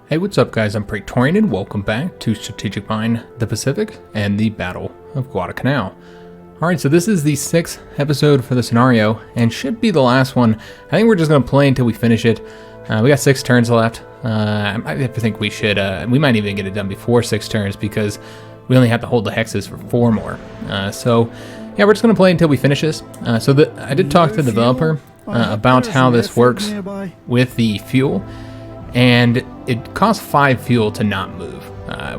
Hey, what's up guys, I'm Praetorian and welcome back to Strategic Mind, the Pacific, and the Battle of Guadalcanal. Alright, so this is the 6th episode for the scenario, and should be the last one. I think we're just going to play until we finish it. We got 6 turns left. I think we should, we might even get it done before 6 turns, because we only have to hold the hexes for 4 more. So, yeah, we're just going to play until we finish this. I did talk to the developer about how this works with the fuel. And it costs 5 fuel to not move,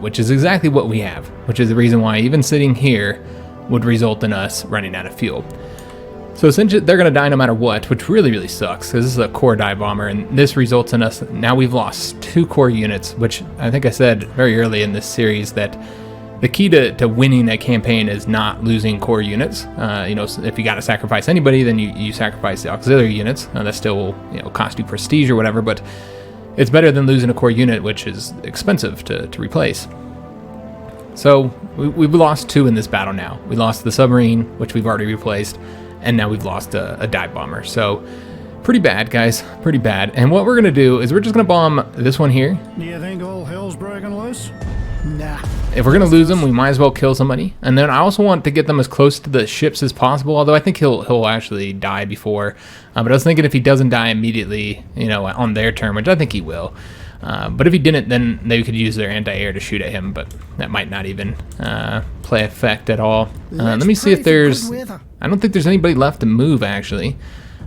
which is exactly what we have, which is the reason why even sitting here would result in us running out of fuel. So essentially they're going to die no matter what, which really sucks, because this is a core dive bomber, and this results in us, now we've lost 2 core units, which I think I said very early in this series that the key to winning a campaign is not losing core units. So if you got to sacrifice anybody, then you sacrifice the auxiliary units. That still will cost you prestige or whatever, but it's better than losing a core unit, which is expensive to replace. So we've lost 2 in this battle now. We lost the submarine, which we've already replaced, and now we've lost a dive bomber. So pretty bad, guys, pretty bad. And what we're gonna do is we're just gonna bomb this one here. Do you think all hell's breaking loose? Nah. If we're gonna lose them, we might as well kill somebody. And then I also want to get them as close to the ships as possible, although I think he'll actually die before. But I was thinking if he doesn't die immediately, on their turn, which I think he will. But if he didn't, then they could use their anti-air to shoot at him, but that might not even play effect at all. Let me see if there's... I don't think there's anybody left to move, actually.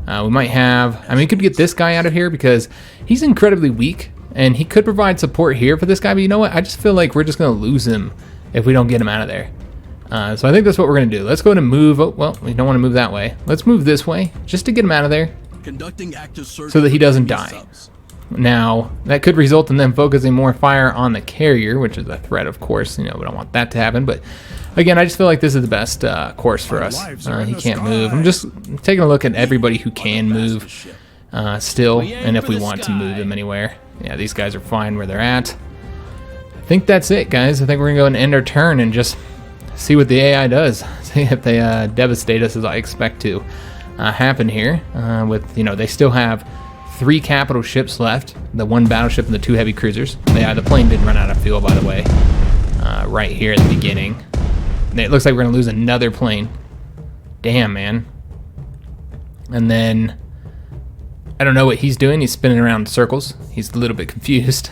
We might have... we could get this guy out of here because he's incredibly weak. And he could provide support here for this guy, but you know what? I just feel like we're just going to lose him if we don't get him out of there. So I think that's what we're going to do. Let's go ahead and move. Oh, well, we don't want to move that way. Let's move this way just to get him out of there so that he doesn't die. Now, that could result in them focusing more fire on the carrier, which is a threat, of course. We don't want that to happen. But again, I just feel like this is the best course for us. He can't move. I'm just taking a look at everybody who can move still, and if we want to move them anywhere. Yeah, these guys are fine where they're at. I think that's it, guys. I think we're going to go and end our turn and just see what the AI does. See if they devastate us as I expect to happen here. They still have 3 capital ships left. The 1 battleship and the 2 heavy cruisers. The plane didn't run out of fuel, by the way, right here at the beginning. It looks like we're going to lose another plane. Damn, man. And then... I don't know what he's doing. He's spinning around in circles. He's a little bit confused.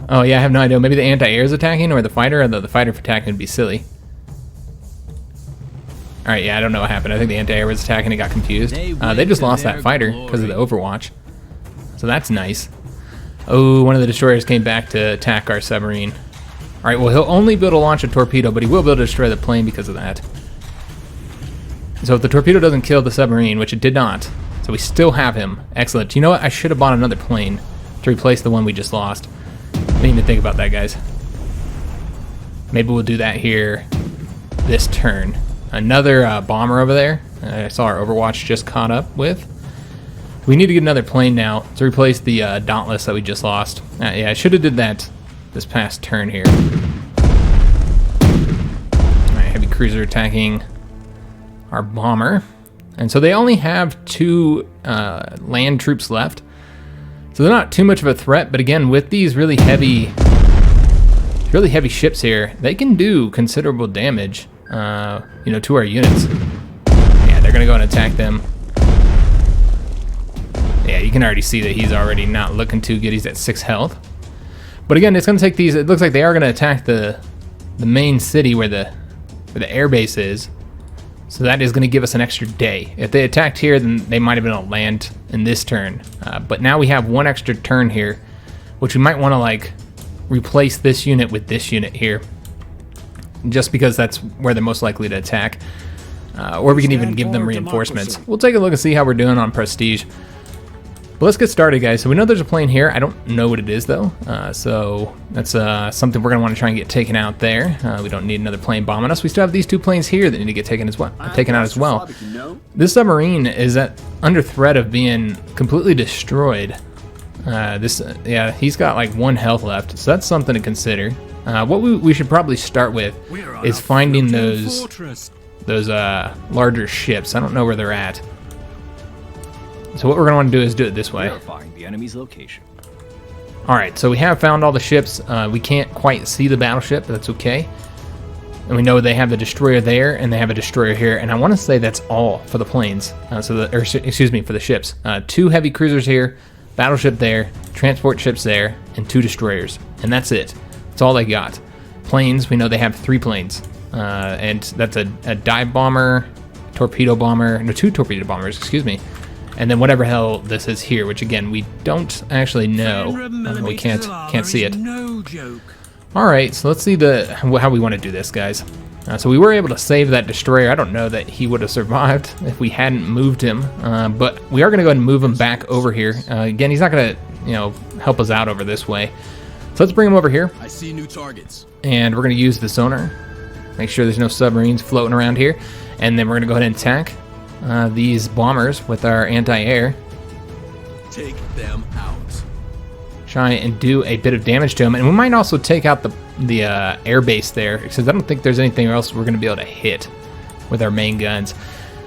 Oh, yeah, I have no idea. Maybe the anti-air is attacking or the fighter, although the fighter attacking would be silly. All right, yeah, I don't know what happened. I think the anti-air was attacking and got confused. They just lost that fighter because of the Overwatch. So that's nice. Oh, one of the destroyers came back to attack our submarine. All right, well, he'll only be able to launch a torpedo, but he will be able to destroy the plane because of that. So if the torpedo doesn't kill the submarine, which it did not, so we still have him. Excellent. You know what? I should have bought another plane to replace the one we just lost. I didn't even think about that, guys. Maybe we'll do that here this turn. Another bomber over there. I saw our Overwatch just caught up with. We need to get another plane now to replace the Dauntless that we just lost. Yeah, I should have did that this past turn here. All right, heavy cruiser attacking our bomber. And so they only have 2 land troops left. So they're not too much of a threat, but again, with these really heavy ships here, they can do considerable damage, to our units. Yeah, they're gonna go and attack them. Yeah, you can already see that he's already not looking too good. He's at 6 health. But again, it's gonna take these, it looks like they are gonna attack the main city where the airbase is. So that is going to give us an extra day. If they attacked here, then they might have been able to land in this turn. But now we have 1 extra turn here, which we might want to replace this unit with this unit here, just because that's where they're most likely to attack. Or we can even give them reinforcements. We'll take a look and see how we're doing on prestige. But let's get started, guys. So we know there's a plane here. I don't know what it is, though. So that's something we're going to want to try and get taken out there. We don't need another plane bombing us. We still have these 2 planes here that need to get taken out as well. This submarine is under threat of being completely destroyed. Yeah, he's got 1 health left, so that's something to consider. What we should probably start with is finding those larger ships. I don't know where they're at. So what we're going to want to do is do it this way. Verifying the enemy's location. Alright, so we have found all the ships. We can't quite see the battleship, but that's okay. And we know they have the destroyer there, and they have a destroyer here. And I want to say that's all for the planes. For the ships. 2 heavy cruisers here, battleship there, transport ships there, and 2 destroyers. And that's it. That's all they got. Planes, we know they have 3 planes. And that's a dive bomber, torpedo bomber, no, 2 torpedo bombers, excuse me. And then whatever hell this is here, which again, we don't actually know. We can't see it. No joke. Alright, so let's see how we want to do this, guys. So we were able to save that destroyer. I don't know that he would have survived if we hadn't moved him. But we are going to go ahead and move him back over here. Again, he's not going to, help us out over this way. So let's bring him over here. I see new targets. And we're going to use the sonar. Make sure there's no submarines floating around here. And then we're going to go ahead and attack these bombers with our anti-air. Take them out. Try and do a bit of damage to them. And we might also take out the air base there, because I don't think there's anything else we're going to be able to hit with our main guns.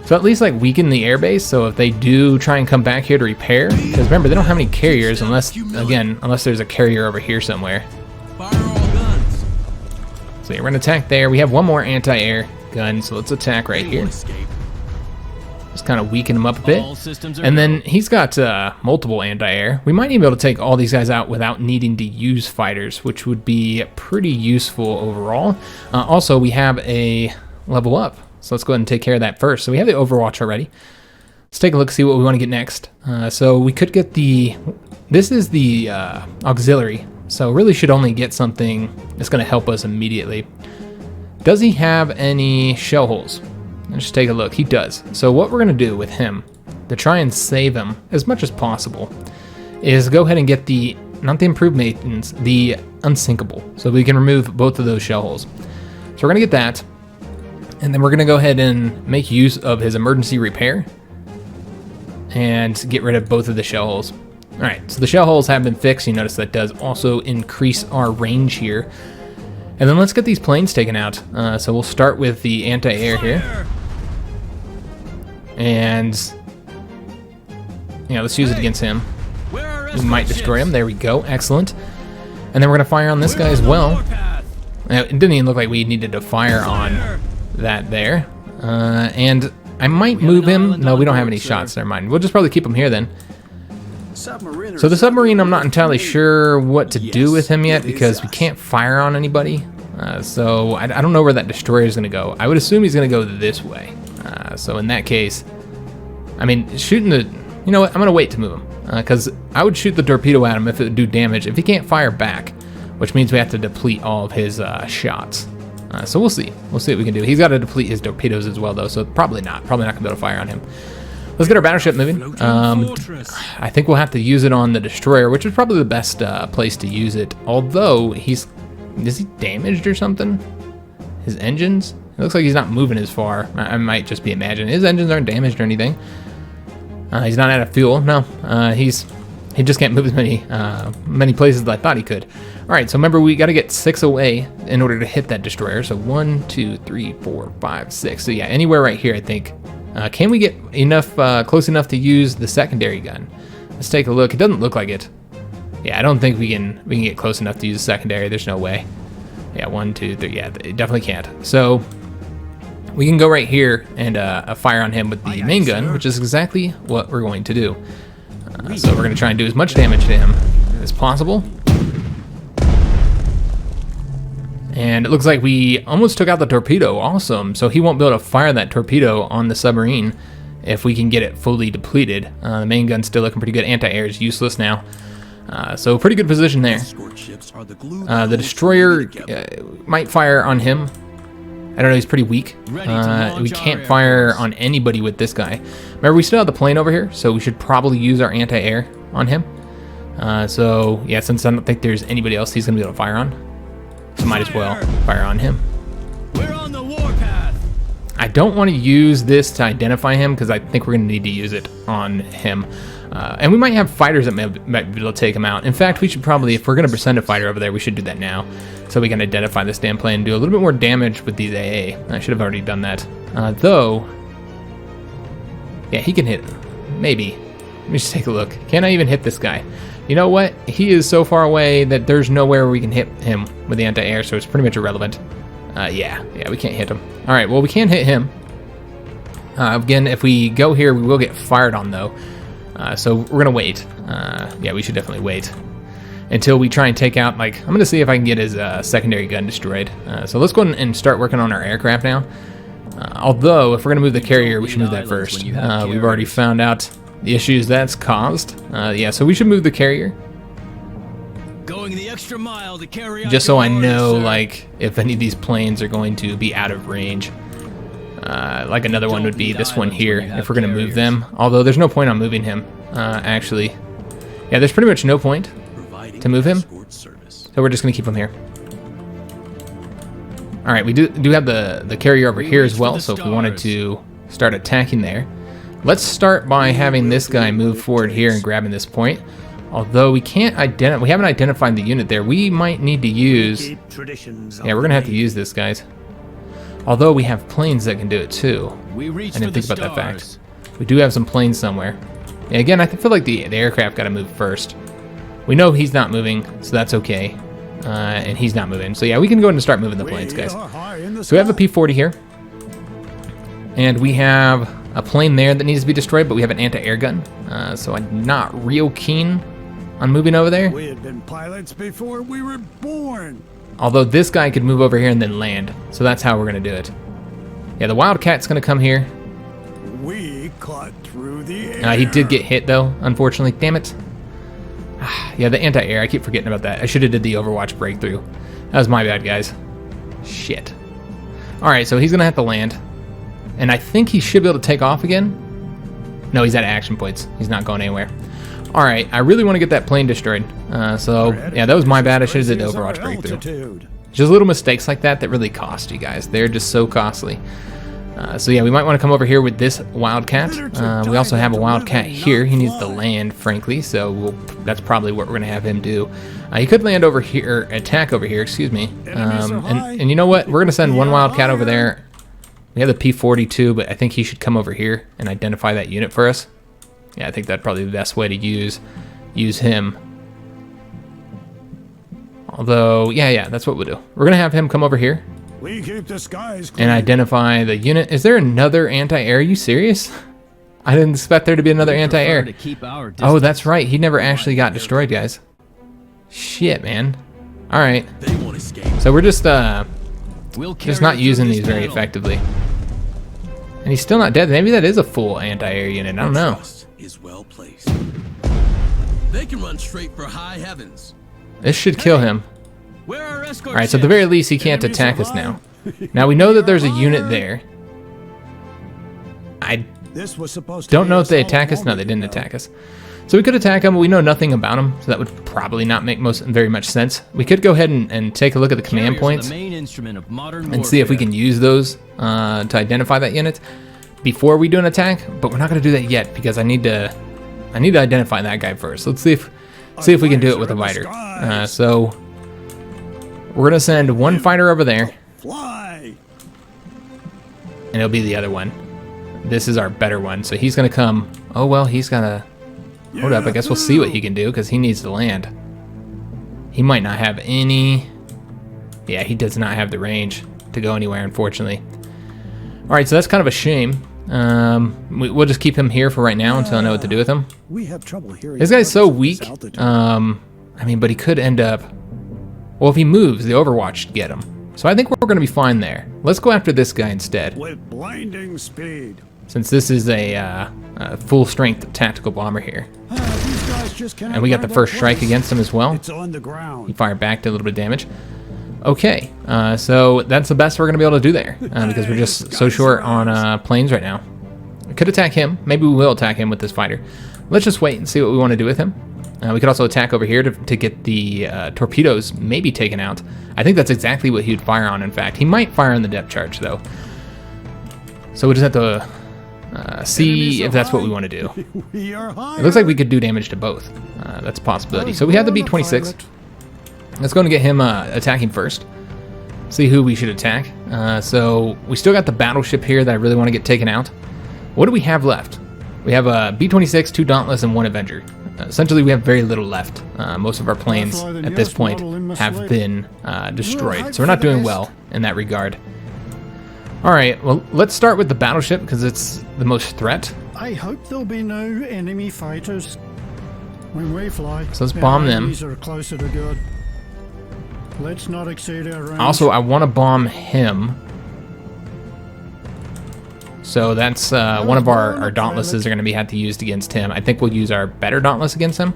So at least like weaken the air base, so if they do try and come back here to repair, because remember, they don't have any carriers unless there's a carrier over here somewhere. Fire all guns. So yeah, we're going to attack there. We have one more anti-air gun, so let's attack right here. Just kind of weaken him up a bit. And then he's got multiple anti-air. We might even be able to take all these guys out without needing to use fighters, which would be pretty useful overall. Also, we have a level up. So let's go ahead and take care of that first. So we have the Overwatch already. Let's take a look, see what we want to get next. So we could get this is the auxiliary. So really should only get something that's going to help us immediately. Does he have any shell holes? Let's just take a look. He does. So what we're going to do with him to try and save him as much as possible is go ahead and get not the improved maintenance, the unsinkable. So we can remove both of those shell holes. So we're going to get that. And then we're going to go ahead and make use of his emergency repair and get rid of both of the shell holes. All right, so the shell holes have been fixed. You notice that does also increase our range here. And then let's get these planes taken out. So we'll start with the anti-air here. And, let's use it against him. We might destroy him. There we go. Excellent. And then we're going to fire on this guy as well. It didn't even look like we needed to fire on that there. And I might move him. No, we don't have any shots. Never mind. We'll just probably keep him here then. So the submarine, I'm not entirely sure what to do with him yet because we can't fire on anybody. So I don't know where that destroyer is going to go. I would assume he's going to go this way. So in that case, I mean, shooting the... You know what? I'm going to wait to move him. Because I would shoot the torpedo at him if it would do damage. If he can't fire back, which means we have to deplete all of his shots. So we'll see. We'll see what we can do. He's got to deplete his torpedoes as well, though. So probably not. Probably not going to be able to fire on him. Let's get our battleship moving. I think we'll have to use it on the destroyer, which is probably the best place to use it. Although is he damaged or something? His engines? It looks like he's not moving as far. I might just be imagining. His engines aren't damaged or anything. He's not out of fuel. No, he just can't move as many places as I thought he could. All right, so remember we got to get 6 away in order to hit that destroyer. So 1, 2, 3, 4, 5, 6. So yeah, anywhere right here, I think. Can we get close enough to use the secondary gun? Let's take a look. It doesn't look like it. Yeah, I don't think we can get close enough to use the secondary. There's no way. Yeah, 1, 2, 3. Yeah, it definitely can't. So we can go right here and fire on him with the main gun, which is exactly what we're going to do. So we're going to try and do as much damage to him as possible. And it looks like we almost took out the torpedo. Awesome. So he won't be able to fire that torpedo on the submarine if we can get it fully depleted. The main gun's still looking pretty good. Anti-air is useless now. So pretty good position there. The destroyer might fire on him. I don't know, he's pretty weak. We can't fire on anybody with this guy. Remember, we still have the plane over here, so we should probably use our anti-air on him. So yeah, since I don't think there's anybody else he's gonna be able to fire on, so might as well fire on him. We're on the warpath. I don't want to use this to identify him because I think we're gonna need to use it on him. And we might have fighters that might be able to take him out. In fact, we should probably, if we're gonna send a fighter over there, we should do that now, so we can identify this damn plane and do a little bit more damage with these AA. I should have already done that. Though, yeah, he can hit. Maybe. Let me just take a look. Can I even hit this guy? You know what? He is so far away that there's nowhere we can hit him with the anti-air, so it's pretty much irrelevant. Yeah, we can't hit him. All right, well, we can hit him. Again, if we go here, we will get fired on, though. So we're going to wait. Yeah, we should definitely wait until we try and take out, like, I'm going to see if I can get his secondary gun destroyed. So let's go ahead and start working on our aircraft now. Although, if we're going to move the carrier, we should move that first. We've already found out the issues that's caused. Yeah, so we should move the carrier. Going the extra mile to carry out Just so I your know, orders, sir. like, if any of these planes are going to be out of range. Like another one would be this one here, if we're going to move them. Although there's no point on moving him, actually. Yeah, there's pretty much no point to move him. So we're just going to keep him here. All right, we do have the carrier over here as well, so if we wanted to start attacking there. Let's start by having this guy move forward here and grabbing this point. Although we can't we haven't identified the unit there. We might need to use... Yeah, we're going to have to use this, guys. Although we have planes that can do it too. I didn't think about that fact. We do have some planes somewhere. Yeah, again, I feel like the aircraft got to move first. We know he's not moving, so that's okay. And he's not moving. So yeah, we can go ahead and start moving the planes, guys. So we have a P-40 here. And we have a plane there that needs to be destroyed, but we have an anti-air gun. So I'm not real keen on moving over there. We had been pilots before we were born. Although this guy could move over here and then land. So that's how we're going to do it. Yeah, the Wildcat's going to come here. We caught through the air. He did get hit, though, unfortunately. Damn it. Yeah, the anti-air. I keep forgetting about that. I should have did the Overwatch breakthrough. That was my bad, guys. Shit. All right, so he's going to have to land. And I think he should be able to take off again. No, he's at action points. He's not going anywhere. All right, I really want to get that plane destroyed. So, yeah, that was my bad. I should have did the Overwatch breakthrough. Just little mistakes like that really cost you guys. They're just so costly. So, yeah, we might want to come over here with this Wildcat. We also have a Wildcat here. He needs to land, frankly, so that's probably what we're going to have him do. He could land over here, attack over here, excuse me. And you know what? We're going to send one Wildcat over there. We have the P-42, but I think he should come over here and identify that unit for us. Yeah, I think that'd probably be the best way to use him. Although, yeah, that's what we'll do. We're gonna have him come over here We keep the skies clear. and identify the unit. Is there another anti-air? Are you serious? I didn't expect there to be another anti-air. Oh, that's right. He never actually got destroyed, guys. Shit, man. All right. They won't escape. So we're just not Carry using through these this very battle. effectively. And he's still not dead. Maybe that is a full anti-air unit. I don't know. Trust is well placed. They can run straight for high heavens. This should kill him. Where are escort All right, so at the very least, he can't Enemy attack us survive. now. Now, we know that there's a unit there. I This was supposed to don't be know a if they solid attack us. No, moment, they didn't though. attack us. So we could attack them, but we know nothing about them, so that would probably not make very much sense. We could go ahead and take a look at the command points and see if we can use those to identify that unit before we do an attack, but we're not going to do that yet because I need to identify that guy first. Let's see if we can do it with a fighter. So we're gonna send one fighter over there, Fly. and it'll be the other one. This is our better one, so he's gonna come. Oh well, he's gonna hold up. I guess we'll see what he can do because he needs to land. He might not have any. Yeah, he does not have the range to go anywhere, unfortunately. All right, so that's kind of a shame. We'll just keep him here for right now until I know what to do with him. We have trouble hearing. This guy's so voices at weak. this altitude. I mean, but he could end up. Well, if he moves, the Overwatch should get him. So I think we're going to be fine there. Let's go after this guy instead, With blinding speed. since this is a full-strength tactical bomber here. These guys just cannot And we got find the their first strike place. against him as well. It's on the He ground. fired back, did a little bit of damage. Okay, so that's the best we're going to be able to do there, because we're just so short on planes right now. We could attack him. Maybe we will attack him with this fighter. Let's just wait and see what we want to do with him. We could also attack over here to get the torpedoes maybe taken out. I think that's exactly what he would fire on, in fact. He might fire on the depth charge, though. So we'll just have to see if that's what we want to do. We are high. It looks like we could do damage to both. That's a possibility. So we have the B-26. Let's go and get him attacking first. See who we should attack. So we still got the battleship here that I really want to get taken out. What do we have left? We have a B-26, 2 Dauntless, and 1 Avenger. essentially we have very little left. Most of our planes at this point have been destroyed, so we're not doing well in that regard. Alright, well, let's start with the battleship because it's the most threat. I hope there'll be no enemy fighters when we fly. So let's bomb them. These are closer to good. Let's not exceed our range. Also, I want to bomb him. So that's one of our dauntlesses are going to be had to use against him. I think we'll use our better dauntless against him.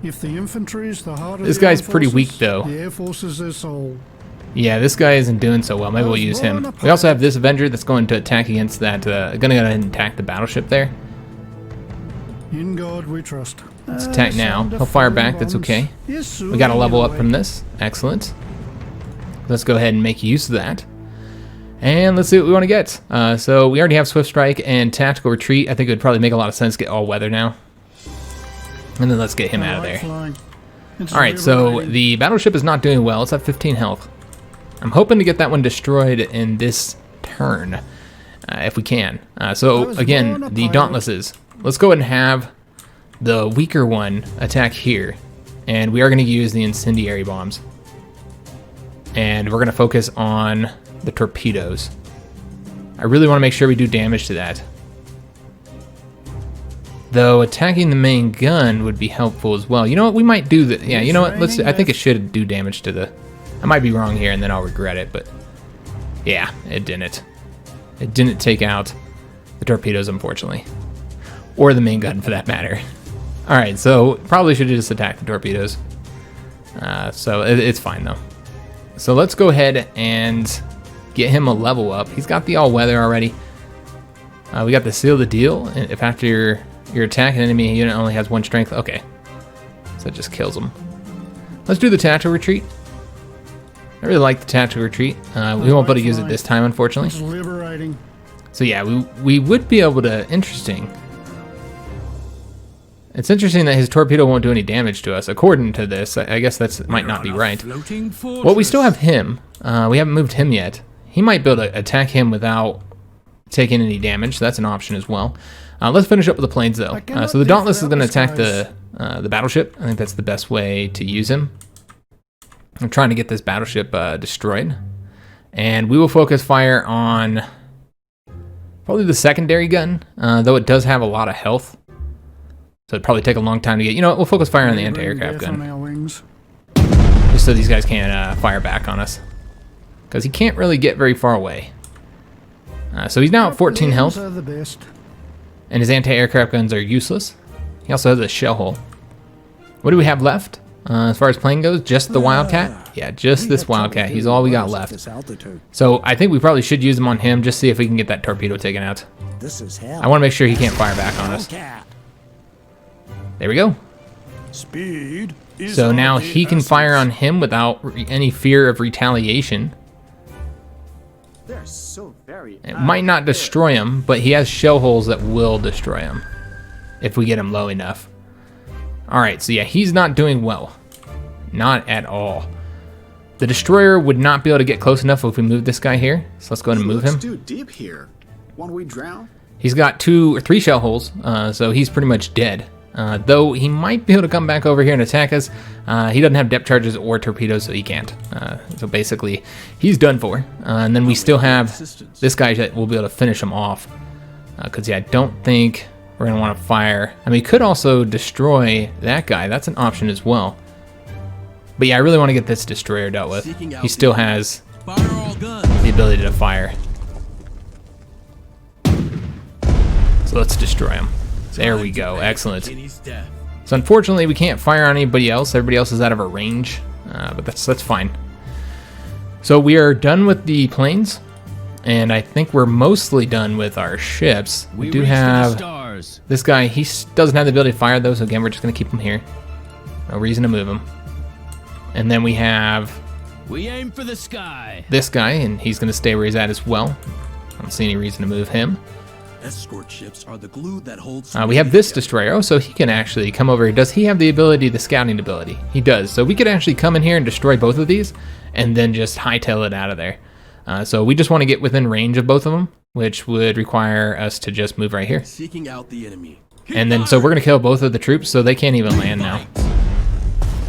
If the infantry is the heart of This the guy's armed pretty forces, weak, though. The Air Force is their soul. Yeah, this guy isn't doing so well. Maybe we'll use him. We also have this Avenger that's going to attack against that. Going to go ahead and attack the battleship there. In God we trust. Let's attack now. He'll fire back. That's okay. Yes, We got a level up from this. Excellent. Let's go ahead and make use of that. And let's see what we want to get. So we already have Swift Strike and Tactical Retreat. I think it would probably make a lot of sense to get all weather now. And then let's get him out of there. Alright, so the battleship is not doing well. It's at 15 health. I'm hoping to get that one destroyed in this turn, if we can. So again, the Dauntlesses. Let's go ahead and have the weaker one attack here. And we are going to use the incendiary bombs. And we're going to focus on the torpedoes. I really want to make sure we do damage to that. Though attacking the main gun would be helpful as well. You know what? We might do that. Yeah, you know what? I think it should do damage to the... I might be wrong here and then I'll regret it, but... Yeah, it didn't. It didn't take out the torpedoes, unfortunately. Or the main gun, for that matter. Alright, so probably should have just attacked the torpedoes. So it's fine, though. So let's go ahead and get him a level up. He's got the all-weather already. We got the seal the deal. If after your attack an enemy unit only has 1 strength, okay. So that just kills him. Let's do the tactical retreat. I really like the tactical retreat. We won't be able to use it this time, unfortunately. It's liberating. So yeah, we would be able to... Interesting. It's interesting that his torpedo won't do any damage to us. According to this, I guess that might not be right. Well, we still have him. We haven't moved him yet. He might be able to attack him without taking any damage. So that's an option as well. Let's finish up with the planes, though. So the Dauntless is going to attack the battleship. I think that's the best way to use him. I'm trying to get this battleship destroyed. And we will focus fire on probably the secondary gun, though it does have a lot of health. So it'd probably take a long time to get... You know what? We'll focus fire on the anti-aircraft gun. Just so these guys can't fire back on us. Because he can't really get very far away. So he's now at 14 health. And his anti-aircraft guns are useless. He also has a shell hole. What do we have left? As far as plane goes, just the Wildcat? Yeah, just this Wildcat. He's all we got left. So I think we probably should use him on him, just see if we can get that torpedo taken out. I want to make sure he can't fire back on us. There we go. Speed. So now he can fire on him without any fear of retaliation. It might not destroy him, but he has shell holes that will destroy him if we get him low enough. Alright, so yeah, he's not doing well. Not at all. The destroyer would not be able to get close enough if we move this guy here. So let's go ahead and move him. Too deep here. Won't we drown? He's got 2 or 3 shell holes, so he's pretty much dead. Though he might be able to come back over here and attack us. He doesn't have depth charges or torpedoes, so he can't. So basically, he's done for. And then we still have this guy that will be able to finish him off. Because, yeah, I don't think we're going to want to fire. I mean, he could also destroy that guy. That's an option as well. But, yeah, I really want to get this destroyer dealt with. He still has the ability to fire. So let's destroy him. There we go. Excellent. So unfortunately, we can't fire on anybody else. Everybody else is out of our range, but that's fine. So we are done with the planes, and I think we're mostly done with our ships. We do have this guy. He doesn't have the ability to fire those, so again, we're just going to keep him here. No reason to move him. And then we have aim for the sky. This guy, and he's going to stay where he's at as well. I don't see any reason to move him. Escort ships are the glue that holds. We have this destroyer. Oh, so he can actually come over here. Does he have the ability, the scouting ability? He does. So we could actually come in here and destroy both of these and then just hightail it out of there. So we just want to get within range of both of them, which would require us to just move right here. Seeking out the enemy. And then, so we're gonna kill both of the troops, so they can't even land now.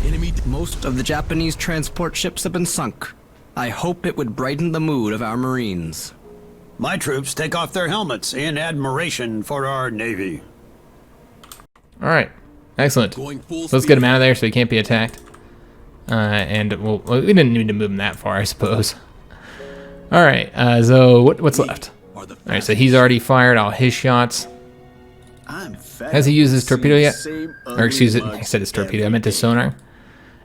Enemy Most of the Japanese transport ships have been sunk. I hope it would brighten the mood of our Marines. My troops take off their helmets in admiration for our Navy. All right, excellent. going full So let's get him out of there so he can't be attacked. And we didn't need to move him that far, I suppose. All right, so what's left? All right, so he's already fired all his shots. Has he used his torpedo yet? Or excuse me, I said his torpedo, I meant his sonar.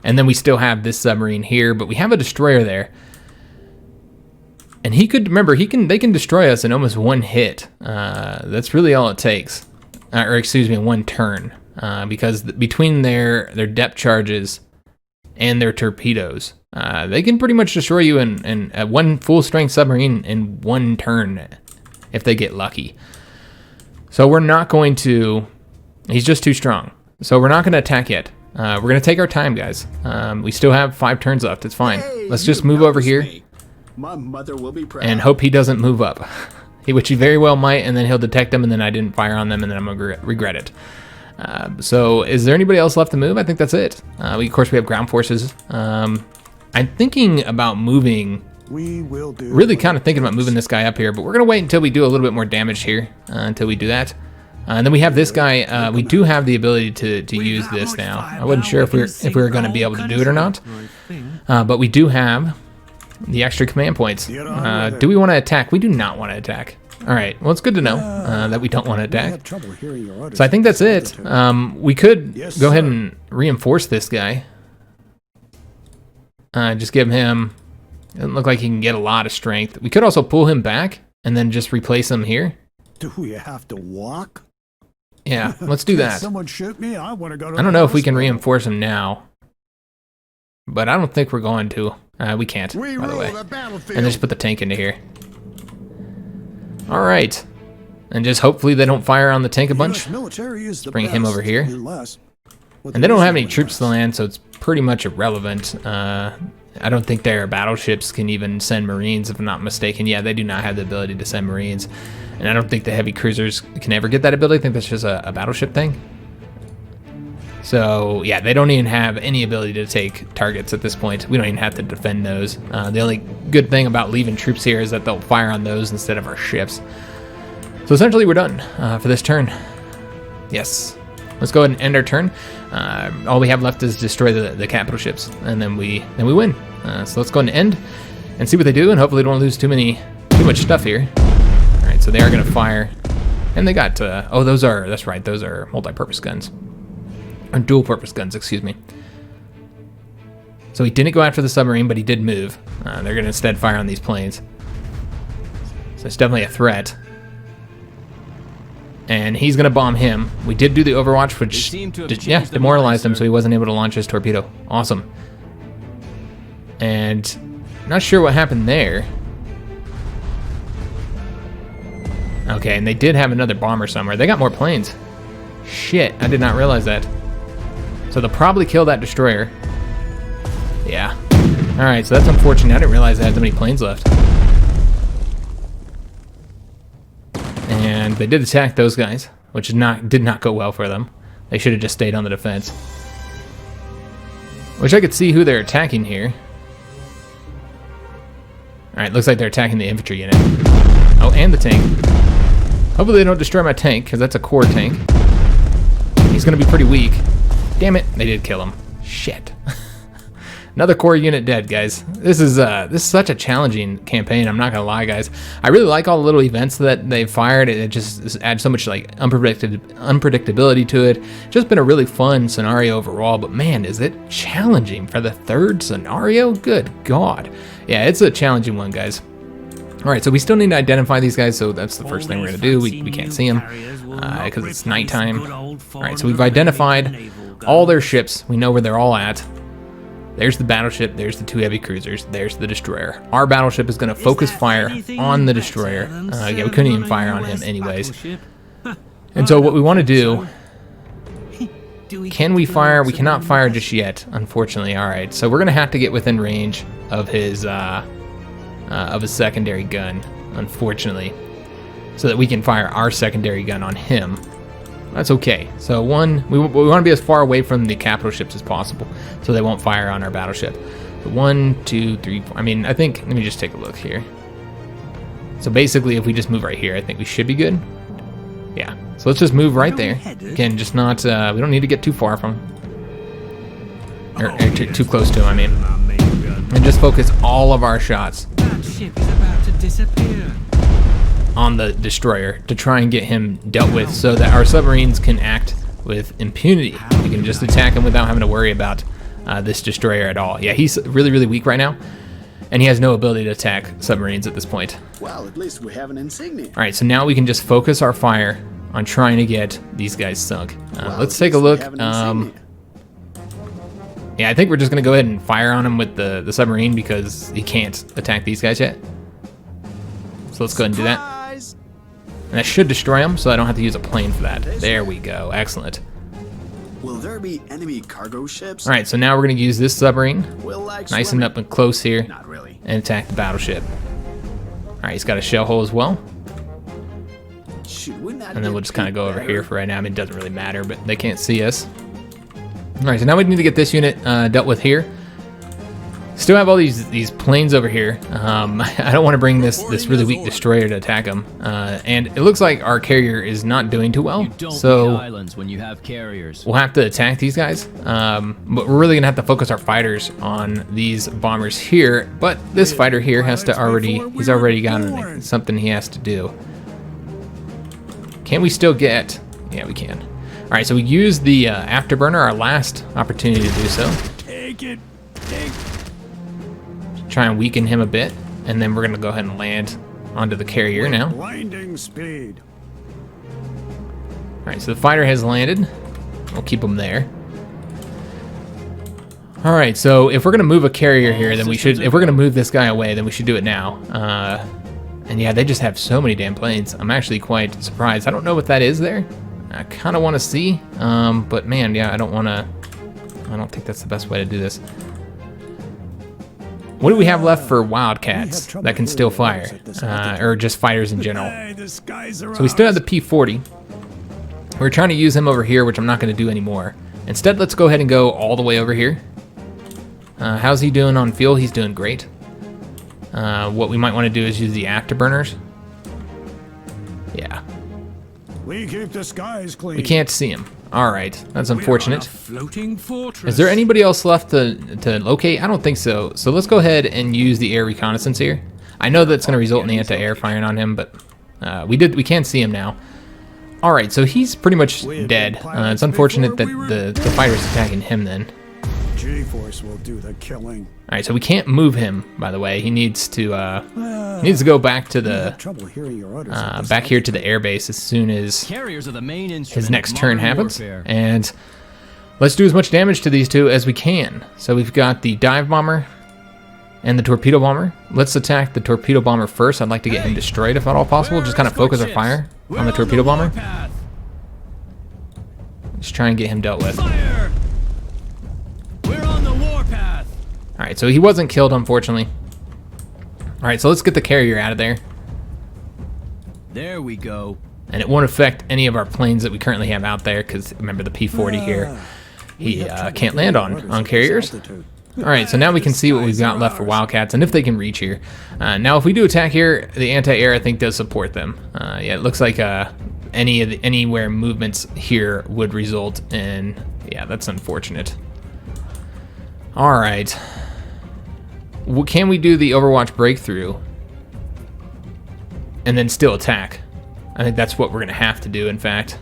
And then we still have this submarine here, but we have a destroyer there. And he could, remember, they can destroy us in almost one hit. That's really all it takes. Or excuse me, one turn. Because between their depth charges and their torpedoes, they can pretty much destroy you in one full-strength submarine in one turn if they get lucky. So we're not going to... He's just too strong. So we're not going to attack yet. We're going to take our time, guys. We still have 5 turns left. It's fine. Let's just move over here My mother will be proud. and hope he doesn't move up. Which he very well might, and then he'll detect them, and then I didn't fire on them, and then I'm going to regret it. So is there anybody else left to move? I think that's it. Of course, we have ground forces. I'm thinking about moving... Really kind of thinking about moving this guy up here, but we're going to wait until we do a little bit more damage here, until we do that. And then we have this guy. We do have the ability to use this now. I wasn't sure if we were going to be able to do it or not, but we do have the extra command points. Do we want to attack? We do not want to attack. All right. Well, it's good to know that we don't want to attack. So I think that's it. We could go ahead and reinforce this guy. Just give him... Doesn't look like he can get a lot of strength. We could also pull him back and then just replace him here. Do you have to walk? Yeah, let's do that. Someone shoot me. I want to go to I don't know if we can reinforce him now, but I don't think we're going to. We can't, by the way. And just put the tank into here. All right. And just hopefully they don't fire on the tank a bunch. Let's bring him over here. And they don't have any troops to land, so it's pretty much irrelevant. I don't think their battleships can even send Marines, if I'm not mistaken. Yeah, they do not have the ability to send Marines. And I don't think the heavy cruisers can ever get that ability. I think that's just a battleship thing. So, yeah, they don't even have any ability to take targets at this point. We don't even have to defend those. The only good thing about leaving troops here is that they'll fire on those instead of our ships. So essentially we're done for this turn. Yes. Let's go ahead and end our turn. All we have left is destroy the capital ships, and then we win. So let's go ahead and end and see what they do, and hopefully they don't lose too much stuff here. All right, so they are going to fire, and they got that's right, those are multi-purpose guns, or dual-purpose guns, excuse me. So he didn't go after the submarine, but he did move. They're going to instead fire on these planes. So it's definitely a threat. And he's going to bomb him. We did do the overwatch, which demoralized him, so he wasn't able to launch his torpedo. Awesome. And not sure what happened there. Okay, and they did have another bomber somewhere. They got more planes. Shit, I did not realize that. So they'll probably kill that destroyer. Yeah. All right, so that's unfortunate. I didn't realize they had that many planes left. And they did attack those guys, which did not go well for them. They should have just stayed on the defense. Wish I could see who they're attacking here. Alright, looks like they're attacking the infantry unit. Oh, and the tank. Hopefully they don't destroy my tank, because that's a core tank. He's going to be pretty weak. Damn it, they did kill him. Shit. Another core unit dead, guys. This is such a challenging campaign. I'm not gonna lie, guys. I really like all the little events that they fired. It just adds so much like unpredictability to it. Just been a really fun scenario overall. But man, is it challenging for the third scenario? Good God. Yeah, it's a challenging one, guys. All right, so we still need to identify these guys. So that's the first thing we're gonna do. We can't see them because it's nighttime. All right, so we've identified all their ships. We know where they're all at. There's the battleship, there's the 2 heavy cruisers, there's the destroyer. Our battleship is going to focus fire on the destroyer. Yeah, we couldn't even fire on him anyways. And so what we want to do... Can we fire? We cannot fire just yet, unfortunately. Alright, so we're going to have to get within range of his secondary gun, unfortunately. So that we can fire our secondary gun on him. That's okay. So one, we want to be as far away from the capital ships as possible, so they won't fire on our battleship. But 1, 2, 3, 4. I mean, I think, let me just take a look here. So basically, if we just move right here, I think we should be good. Yeah. So let's just move right there. Again, just not, we don't need to get too far from him. Or too close to him, I mean. And just focus all of our shots That ship is about to disappear. on the destroyer to try and get him dealt with so that our submarines can act with impunity. We can just attack him without having to worry about this destroyer at all. Yeah, he's really, really weak right now, and he has no ability to attack submarines at this point. Well, at least we have an insignia. All right, so now we can just focus our fire on trying to get these guys sunk. Well, Let's at take a least we look. have an insignia. Yeah, I think we're just gonna go ahead and fire on him with the submarine because he can't attack these guys yet. So let's go ahead and do that. Surprise! And that should destroy him, so I don't have to use a plane for that. There we go. Excellent. Will there be enemy cargo ships? All right, so now we're going to use this submarine, We'll like nice and swimming. up and close here, Not really. and attack the battleship. All right, he's got a shell hole as well. Shoot, wouldn't that And then get we'll just kind of go over better? here for right now. I mean, it doesn't really matter, but they can't see us. All right, so now we need to get this unit dealt with here. Still have all these planes over here. I don't want to bring this really weak destroyer to attack them. And it looks like our carrier is not doing too well. You don't So need islands when you have carriers. we'll have to attack these guys. But we're really gonna have to focus our fighters on these bombers here. But this fighter here has to he's already got something he has to do. Can we still get? Yeah, we can. All right, so we use the afterburner, our last opportunity to do so. Take it. Try and weaken him a bit, and then we're gonna go ahead and land onto the carrier now. Blinding speed. All right, so the fighter has landed. We'll keep him there. All right, so if we're gonna move a carrier here, then we should. If we're gonna move this guy away, then we should do it now. And yeah, they just have so many damn planes. I'm actually quite surprised. I don't know what that is there. I kind of want to see, but man, yeah, I don't want to. I don't think that's the best way to do this. What do we have left for Wildcats that can still fire, or just fighters in general? So we still have the P-40. We're trying to use him over here, which I'm not going to do anymore. Instead, let's go ahead and go all the way over here. How's he doing on fuel? He's doing great. What we might want to do is use the afterburners. Yeah. We keep the skies clean. We can't see him. All right, that's unfortunate. Floating fortress. Is there anybody else left to locate? I don't think so. So let's go ahead and use the air reconnaissance here. I know that's going to result in the anti-air firing on him, but we can see him now. All right, so he's pretty much dead. It's unfortunate that the fighter's attacking him then. G-force will do the killing. All right, so we can't move him. By the way, he needs to go back to the Trouble hearing your orders at this back here to the airbase as soon as Carriers are the main instrument his of next turn modern happens. warfare. And let's do as much damage to these two as we can. So we've got the dive bomber and the torpedo bomber. Let's attack the torpedo bomber first. I'd like to get him destroyed if at all possible. Just kind of focus our fire on the torpedo bomber. Just try and get him dealt with. Fire! We're on the warpath. All right, so he wasn't killed, unfortunately. All right, so let's get the carrier out of there. There we go. And it won't affect any of our planes that we currently have out there, because remember the P-40 here, he can't land on carriers. All right, so now we can see what we've got left for Wildcats and if they can reach here. Now, if we do attack here, the anti-air I think does support them. Yeah, it looks like anywhere movements here would result in. Yeah, that's unfortunate. All right. Can we do the Overwatch breakthrough and then still attack? I think that's what we're gonna have to do, in fact.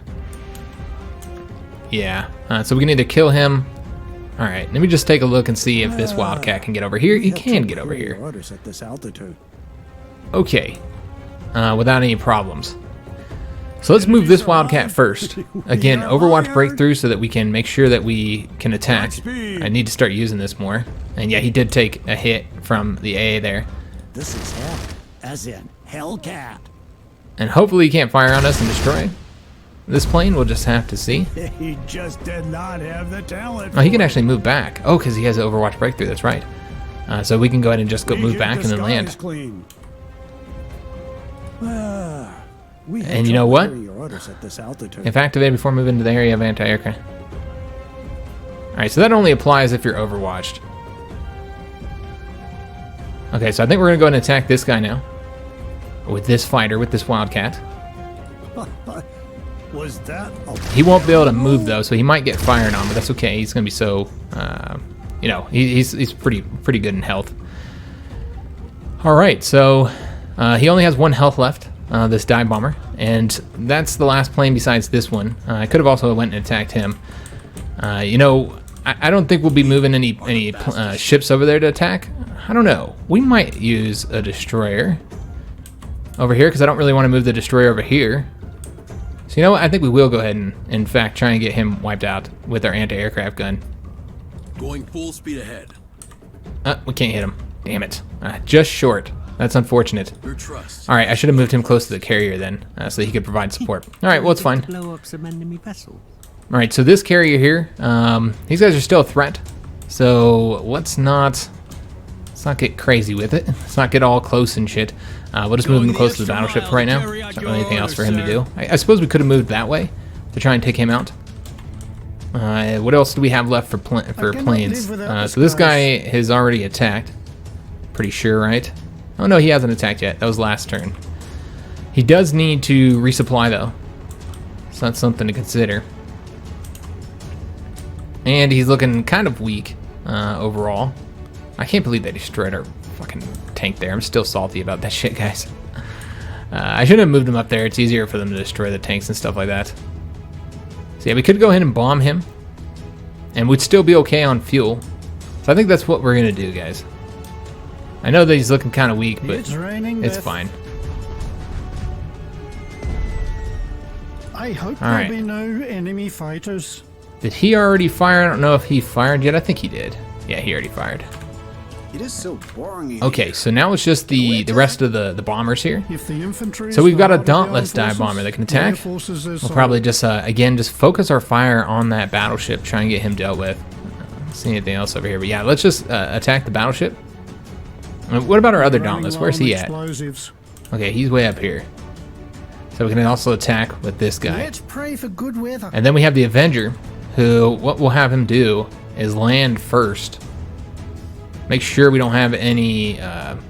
Yeah, so we can either kill him. All right, let me just take a look and see if this Wildcat can get over here. He can get over here. Orders at this altitude. Okay, without any problems. So let's move this Wildcat first. Again, Overwatch breakthrough so that we can make sure that we can attack. I need to start using this more. And yeah, he did take a hit from the AA there. This is hell, as in Hellcat. And hopefully he can't fire on us and destroy this plane. We'll just have to see. He just did not have the talent. Oh, he can actually move back. Oh, because he has an Overwatch breakthrough. That's right. So we can go ahead and just go move back and then land. Clean. And you know what? orders at this altitude. If activated before moving to the area of anti-aircraft. Alright, so that only applies if you're overwatched. Okay, so I think we're going to go ahead and attack this guy now. With this fighter, with this Wildcat. Was that a... He won't be able to move though, so he might get fired on, but that's okay. He's going to be so, you know, he's pretty good in health. Alright, so he only has 1 health left, this dive bomber, and that's the last plane besides this one. I could have also went and attacked him. You know, I don't think we'll be moving any ships over there to attack. I don't know. We might use a destroyer over here because I don't really want to move the destroyer over here. So you know what? I think we will go ahead and, in fact, try and get him wiped out with our anti-aircraft gun. Going full speed ahead. We can't hit him. Damn it. Just short. That's unfortunate. Your trust. All right, I should have moved him close to the carrier then, so he could provide support. All right, well, it's fine. Blow up some enemy vessels. All right, so this carrier here, these guys are still a threat. So let's not get crazy with it. Let's not get all close and shit. We'll just move him close to the battleship for right now. There's not really anything else for him to do. I suppose we could have moved that way to try and take him out. What else do we have left for planes? So this guy has already attacked. Pretty sure, right? Oh no, he hasn't attacked yet. That was last turn. He does need to resupply though. So that's something to consider. And he's looking kind of weak overall. I can't believe they destroyed our fucking tank there. I'm still salty about that shit, guys. I shouldn't have moved him up there. It's easier for them to destroy the tanks and stuff like that. So yeah, we could go ahead and bomb him. And we'd still be okay on fuel. So I think that's what we're going to do, guys. I know that he's looking kind of weak, but it's fine. I hope All right. there'll be no enemy fighters. Did he already fire? I don't know if he fired yet. I think he did. Yeah, he already fired. It is so boring. Okay, so now it's just the rest of the bombers here. If the infantry So we've got a is the dauntless armed dive forces, bomber that can the air attack. forces are We'll solid. probably just, again, just focus our fire on that battleship, try and get him dealt with. See anything else over here. But yeah, let's just attack the battleship. What about our other dauntless? Where's he at? Explosives. Okay, he's way up here. So we can also attack with this guy. Let's pray for good weather. And then we have the Avenger, who, what we'll have him do is land first. Make sure we don't have any,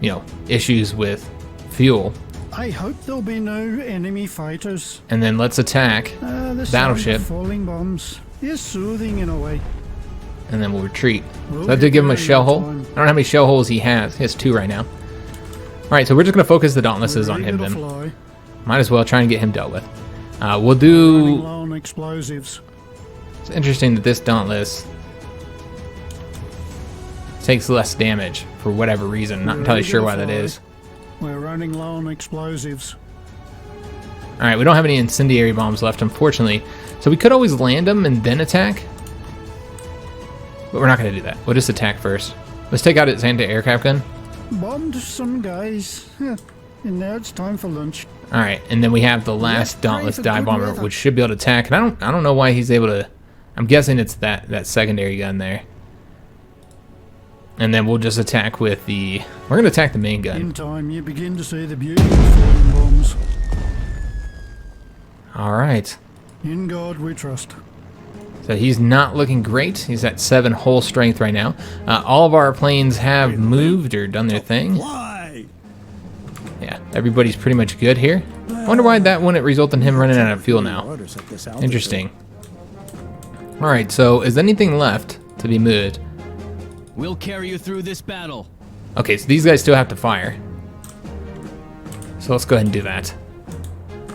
you know, issues with fuel. I hope there'll be no enemy fighters. And then let's attack The sound battleship. of falling bombs is soothing in a way. And then we'll retreat. So that did give him a shell hole. I don't know how many shell holes he has. He has 2 right now. Alright, so we're just going to focus the dauntlesses on him then. Fly. Might as well try and get him dealt with. We'll Running do... low on explosives. It's interesting that this dauntless takes less damage for whatever reason. Not entirely sure why that is. We're running low on explosives. Alright, we don't have any incendiary bombs left, unfortunately. So we could always land them and then attack. But we're not going to do that. We'll just attack first. Let's take out its anti-aircraft gun. Bombed some guys. And now it's time for lunch. Alright, and then we have the last dauntless dive bomber, which should be able to attack. And I don't know why he's able to... I'm guessing it's that secondary gun there. And then we'll just attack with the... We're going to attack the main gun. In time, you begin to see the beauty of falling bombs. Alright. In God we trust. So he's not looking great. He's at 7 hull strength right now. All of our planes have moved or done their thing. Why? Yeah, everybody's pretty much good here. I wonder why that wouldn't result in him running out of fuel now. Orders at this altitude. Interesting. Alright, so is anything left to be moved? We'll carry you through this battle. Okay, so these guys still have to fire. So let's go ahead and do that.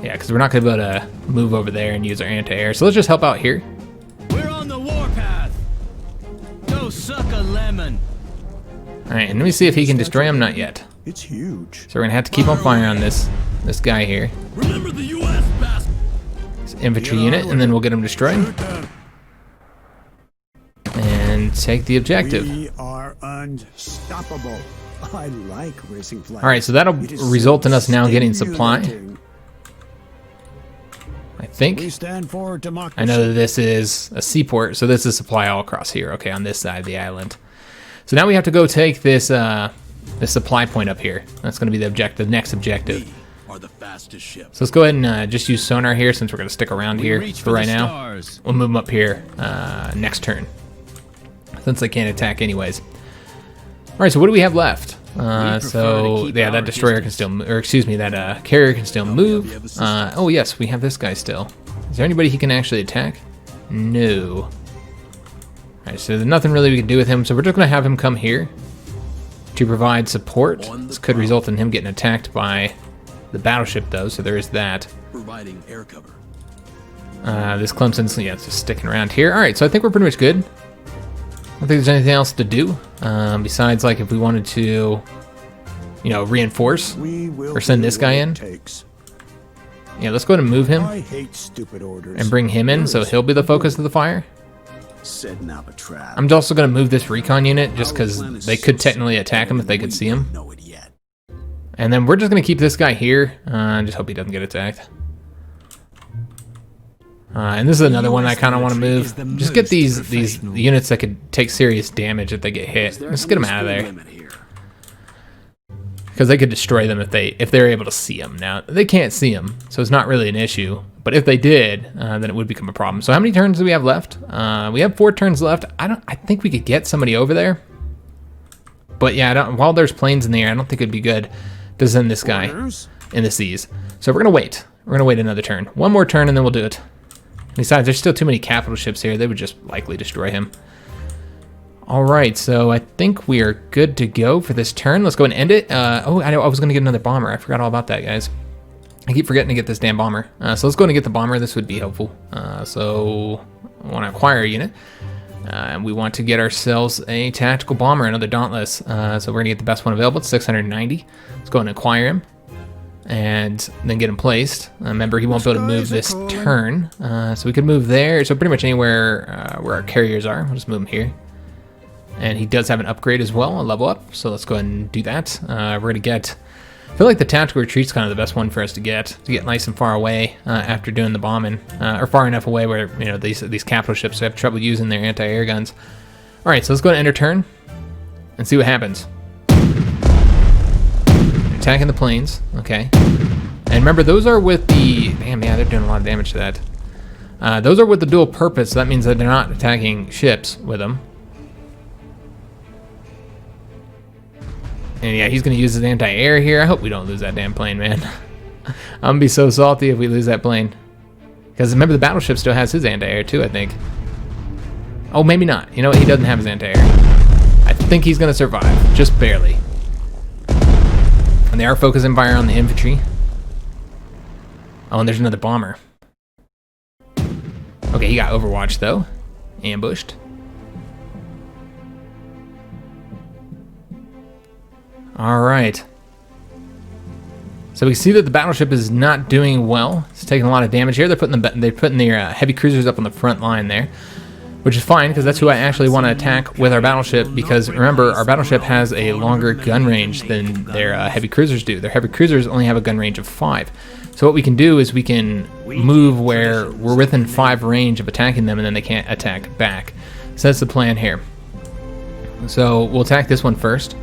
Yeah, because we're not going to be able to move over there and use our anti-air. So let's just help out here. We're on the warpath. Go suck a lemon. Alright, and let me see if he can destroy him. Not yet. It's huge. So we're going to have to keep on firing on this guy here. Remember the U.S. bastard. This infantry unit, and then we'll get him destroyed. And take the objective. We are unstoppable. I like racing flight. Alright, so that'll It is result in us now getting supply. stimulating. I think. We stand for democracy. I know that this is a seaport, so this is supply all across here, okay, on this side of the island. So now we have to go take this this supply point up here. That's going to be the objective, next objective. are the fastest ships. So let's go ahead and just use sonar here since we're going to stick around here Reach for right the now. stars. We'll move them up here next turn since they can't attack anyways. All right, so what do we have left? prefer So to keep yeah, that our destroyer can still, or excuse me, that carrier can still move. Oh yes, we have this guy still. Is there anybody he can actually attack? No. All right, so there's nothing really we can do with him. So we're just gonna have him come here to provide support. This could result in him getting attacked by the battleship though, so there is that. Providing air cover. This Clemson's, yeah, it's just sticking around here. All right, so I think we're pretty much good. I don't think there's anything else to do besides like if we wanted to, you know, reinforce or send this guy in. Yeah, let's go ahead and move him I hate stupid orders. and bring him in so he'll be the focus of the fire. Setting up a trap. I'm also going to move this recon unit just because they could technically attack him if they could see him. Know it yet. And then we're just going to keep this guy here and just hope he doesn't get attacked. And this is another one I kind of want to move. Just get these units that could take serious damage if they get hit. Just get them out of there. Because they could destroy them if they're able to see them. Now, they can't see them, so it's not really an issue. But if they did, then it would become a problem. So how many turns do we have left? We have 4 turns left. I think we could get somebody over there. But yeah, while there's planes in the air, I don't think it'd be good to send this guy in the seas. So we're going to wait. We're going to wait another turn. One more turn and then we'll do it. Besides, there's still too many capital ships here. They would just likely destroy him. All right, so I think we are good to go for this turn. Let's go and end it. Oh, I was going to get another bomber. I forgot all about that, guys. I keep forgetting to get this damn bomber. So let's go and get the bomber. This would be helpful. So I want to acquire a unit. And we want to get ourselves a tactical bomber, another Dauntless. So we're going to get the best one available. It's 690. Let's go and acquire him. And then get him placed. Remember, he won't be able to move this turn. So we could move there. So pretty much anywhere where our carriers are. We'll just move him here. And he does have an upgrade as well, a level up. So let's go ahead and do that. We're going to get... I feel like the tactical retreat's kind of the best one for us to get nice and far away after doing the bombing. Or far enough away where, you know, these capital ships have trouble using their anti-air guns. All right, so let's go and end our turn and see what happens. Attacking the planes, okay. And remember, those are with the... Damn, yeah, they're doing a lot of damage to that. Those are with the dual purpose, so that means that they're not attacking ships with them. And yeah, he's going to use his anti-air here. I hope we don't lose that damn plane, man. I'm going to be so salty if we lose that plane. Because remember, the battleship still has his anti-air too, I think. Oh, maybe not. You know what? He doesn't have his anti-air. I think he's going to survive, just barely. And they are focusing fire on the infantry. Oh, and there's another bomber. Okay, he got overwatched though. Ambushed. All right. So we can see that the battleship is not doing well. It's taking a lot of damage here. They're putting their heavy cruisers up on the front line there, which is fine because that's who I actually want to attack with our battleship. Because remember, our battleship has a longer gun range than their heavy cruisers do. Their heavy cruisers only have a gun range of 5. So what we can do is we can move where we're within 5 range of attacking them, and then they can't attack back. So that's the plan here. So we'll attack this one first.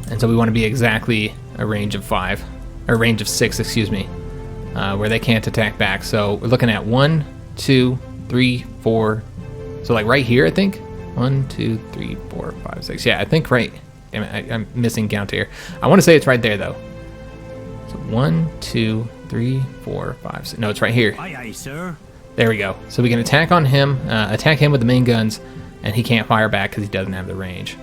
And so we want to be exactly a range of 5, or range of 6, excuse me, where they can't attack back. So we're looking at 1, 2, 3, 4. So like right here, I think. 1, 2, 3, 4, 5, 6. Yeah, I think right. Damn it, I'm missing count here. I want to say it's right there though. So 1, 2, 3, 4, 5, 6. No, it's right here. Aye, aye, sir. There we go. So we can attack on him, attack him with the main guns, and he can't fire back because he doesn't have the range.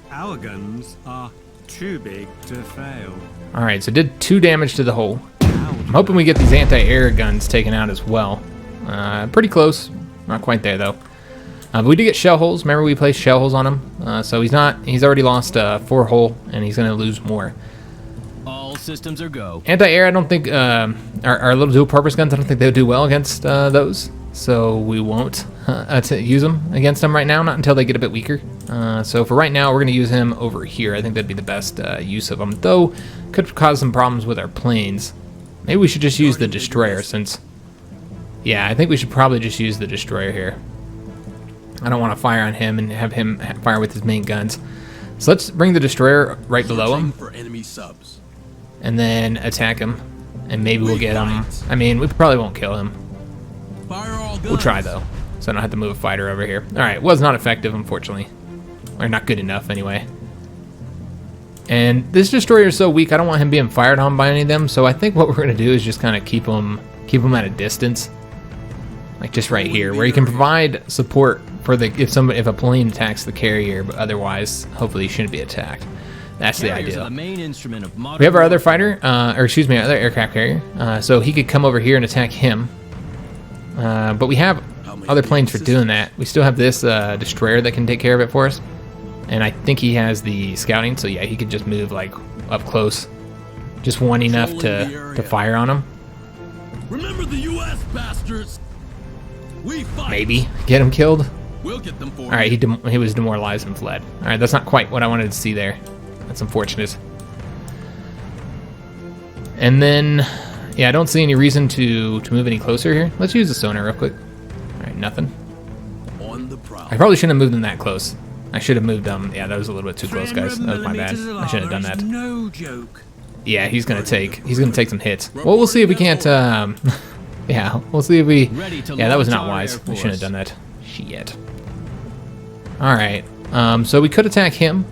Our guns are too big to fail. All right, so did 2 damage to the hull. I'm hoping we get these anti-air guns taken out as well. Pretty close. Not quite there though. But we did get shell holes. Remember, we placed shell holes on him. So he's already lost 4 hull, and he's going to lose more. All systems are go. Anti-air, I don't think, our little dual-purpose guns, I don't think they'll do well against those. So we won't use them against them right now, not until they get a bit weaker. So for right now, we're going to use him over here. I think that'd be the best use of them, though could cause some problems with our planes. Maybe we should just use the destroyer since... Yeah, I think we should probably just use the destroyer here. I don't want to fire on him and have him fire with his main guns. So let's bring the destroyer right below him. For enemy subs. And then attack him and maybe we'll get him. I mean, we probably won't kill him. Fire all guns. We'll try though, so I don't have to move a fighter over here. All right, was not effective, unfortunately, or not good enough anyway. And this destroyer is so weak, I don't want him being fired on by any of them. So I think what we're gonna do is just kind of keep him at a distance, like just right here, where he can provide support for the if a plane attacks the carrier, but otherwise, hopefully, he shouldn't be attacked. That's the Carriers are idea. the main instrument of modern We have our other warfare. fighter, or excuse me, our other aircraft carrier. So he could come over here and attack him. But we have other planes for doing that. We still have this destroyer that can take care of it for us. And I think he has the scouting, so yeah, he could just move like up close. Just one enough to fire on him. Remember the U.S. bastards. We fight. Maybe get him killed. We'll get them for All right, he was demoralized and fled. All right, that's not quite what I wanted to see there. That's unfortunate. And then, yeah, I don't see any reason to move any closer here. Let's use the sonar real quick. All right, nothing. on the prowl. I probably shouldn't have moved them that close. I should have moved them. Yeah, that was a little bit too close, guys. That was my bad. I shouldn't have done that. No joke. Yeah, he's gonna take some hits. Well, we'll see if we can't. Yeah, we'll see if we. Yeah, that was not wise. We shouldn't have done that. Shit. All right. So we could attack him